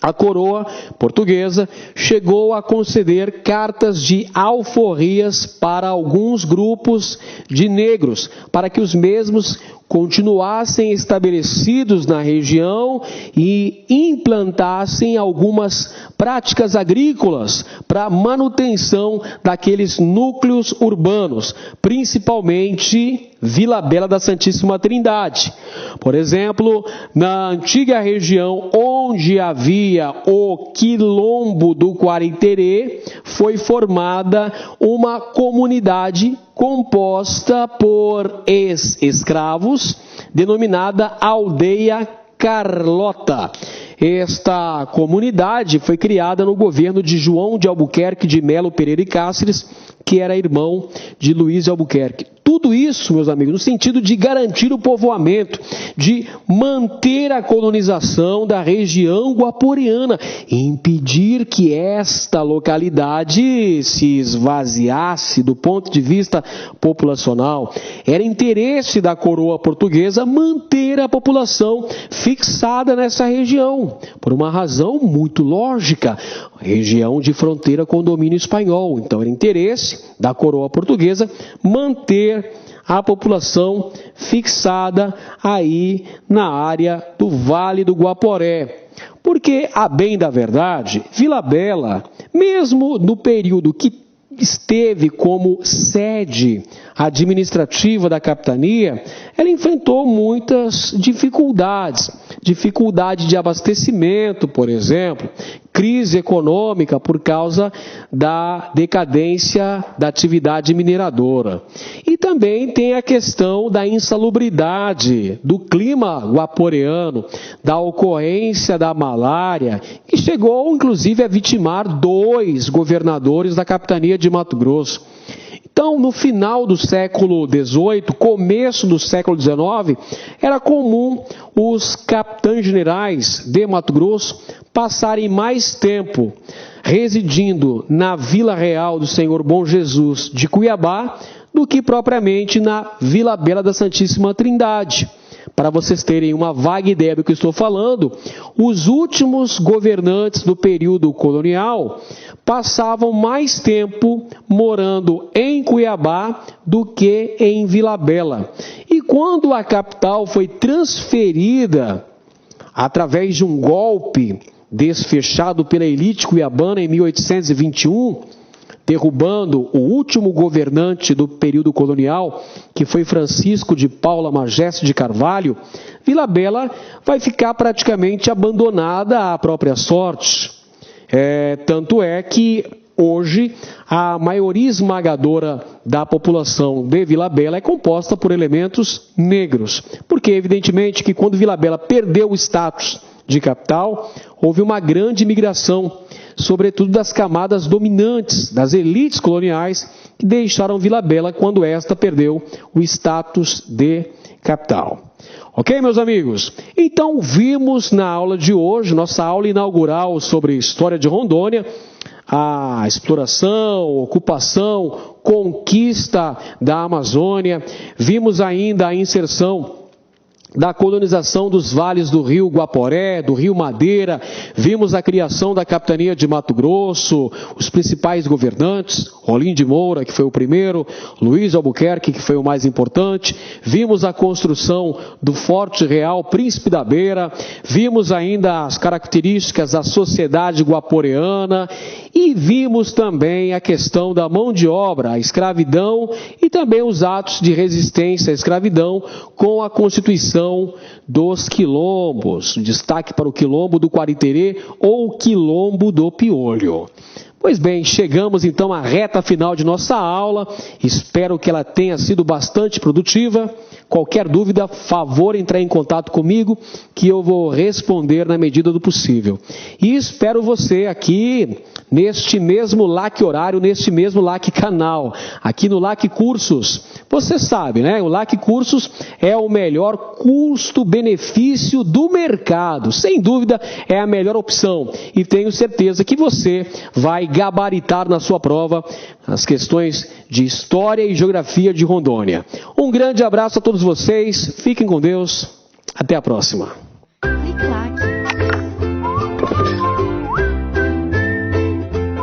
a coroa portuguesa chegou a conceder cartas de alforrias para alguns grupos de negros, para que os mesmos continuassem estabelecidos na região e implantassem algumas práticas agrícolas para manutenção daqueles núcleos urbanos, principalmente Vila Bela da Santíssima Trindade. Por exemplo, na antiga região onde havia o Quilombo do Quariterê, foi formada uma comunidade composta por ex-escravos, denominada Aldeia Carlota. Esta comunidade foi criada no governo de João de Albuquerque de Melo Pereira e Cáceres, que era irmão de Luiz de Albuquerque. Tudo isso, meus amigos, no sentido de garantir o povoamento, de manter a colonização da região guaporeana, impedir que esta localidade se esvaziasse do ponto de vista populacional. Era interesse da coroa portuguesa manter a população fixada nessa região, por uma razão muito lógica, região de fronteira com o domínio espanhol. Então era interesse da coroa portuguesa manter a população fixada aí na área do Vale do Guaporé. Porque, a bem da verdade, Vila Bela, mesmo no período que esteve como sede administrativa da capitania, ela enfrentou muitas dificuldades. Dificuldade de abastecimento, por exemplo, crise econômica por causa da decadência da atividade mineradora. E também tem a questão da insalubridade do clima guaporeano, da ocorrência da malária, que chegou inclusive a vitimar 2 governadores da capitania de Mato Grosso. Então, no final do século XVIII, começo do século XIX, era comum os capitães-generais de Mato Grosso passarem mais tempo residindo na Vila Real do Senhor Bom Jesus de Cuiabá do que propriamente na Vila Bela da Santíssima Trindade. Para vocês terem uma vaga ideia do que estou falando, os últimos governantes do período colonial passavam mais tempo morando em Cuiabá do que em Vila Bela. E quando a capital foi transferida através de um golpe desfechado pela elite cuiabana em 1821, derrubando o último governante do período colonial, que foi Francisco de Paula Mageste de Carvalho, Vila Bela vai ficar praticamente abandonada à própria sorte. Tanto é que hoje a maioria esmagadora da população de Vila Bela é composta por elementos negros. Porque, evidentemente, que quando Vila Bela perdeu o status de capital, houve uma grande migração, sobretudo das camadas dominantes, das elites coloniais, que deixaram Vila Bela quando esta perdeu o status de capital. Ok, meus amigos? Então, vimos na aula de hoje, nossa aula inaugural sobre história de Rondônia, a exploração, ocupação, conquista da Amazônia. Vimos ainda a inserção da colonização dos vales do rio Guaporé, do rio Madeira, vimos a criação da capitania de Mato Grosso, os principais governantes, Rolim de Moura, que foi o primeiro, Luiz Albuquerque, que foi o mais importante, vimos a construção do Forte Real Príncipe da Beira, vimos ainda as características da sociedade guaporeana e vimos também a questão da mão de obra, a escravidão e também os atos de resistência à escravidão com a Constituição dos quilombos, destaque para o quilombo do Quariterê ou o quilombo do Piolho. Pois bem, chegamos então à reta final de nossa aula, espero que ela tenha sido bastante produtiva. Qualquer dúvida, favor entrar em contato comigo, que eu vou responder na medida do possível. E espero você aqui, neste mesmo LAC horário, neste mesmo LAC canal, aqui no LAC Cursos. Você sabe, né? O LAC Cursos é o melhor custo-benefício do mercado. Sem dúvida, é a melhor opção. E tenho certeza que você vai gabaritar na sua prova as questões de História e Geografia de Rondônia. Um grande abraço a todos vocês, fiquem com Deus, até a próxima.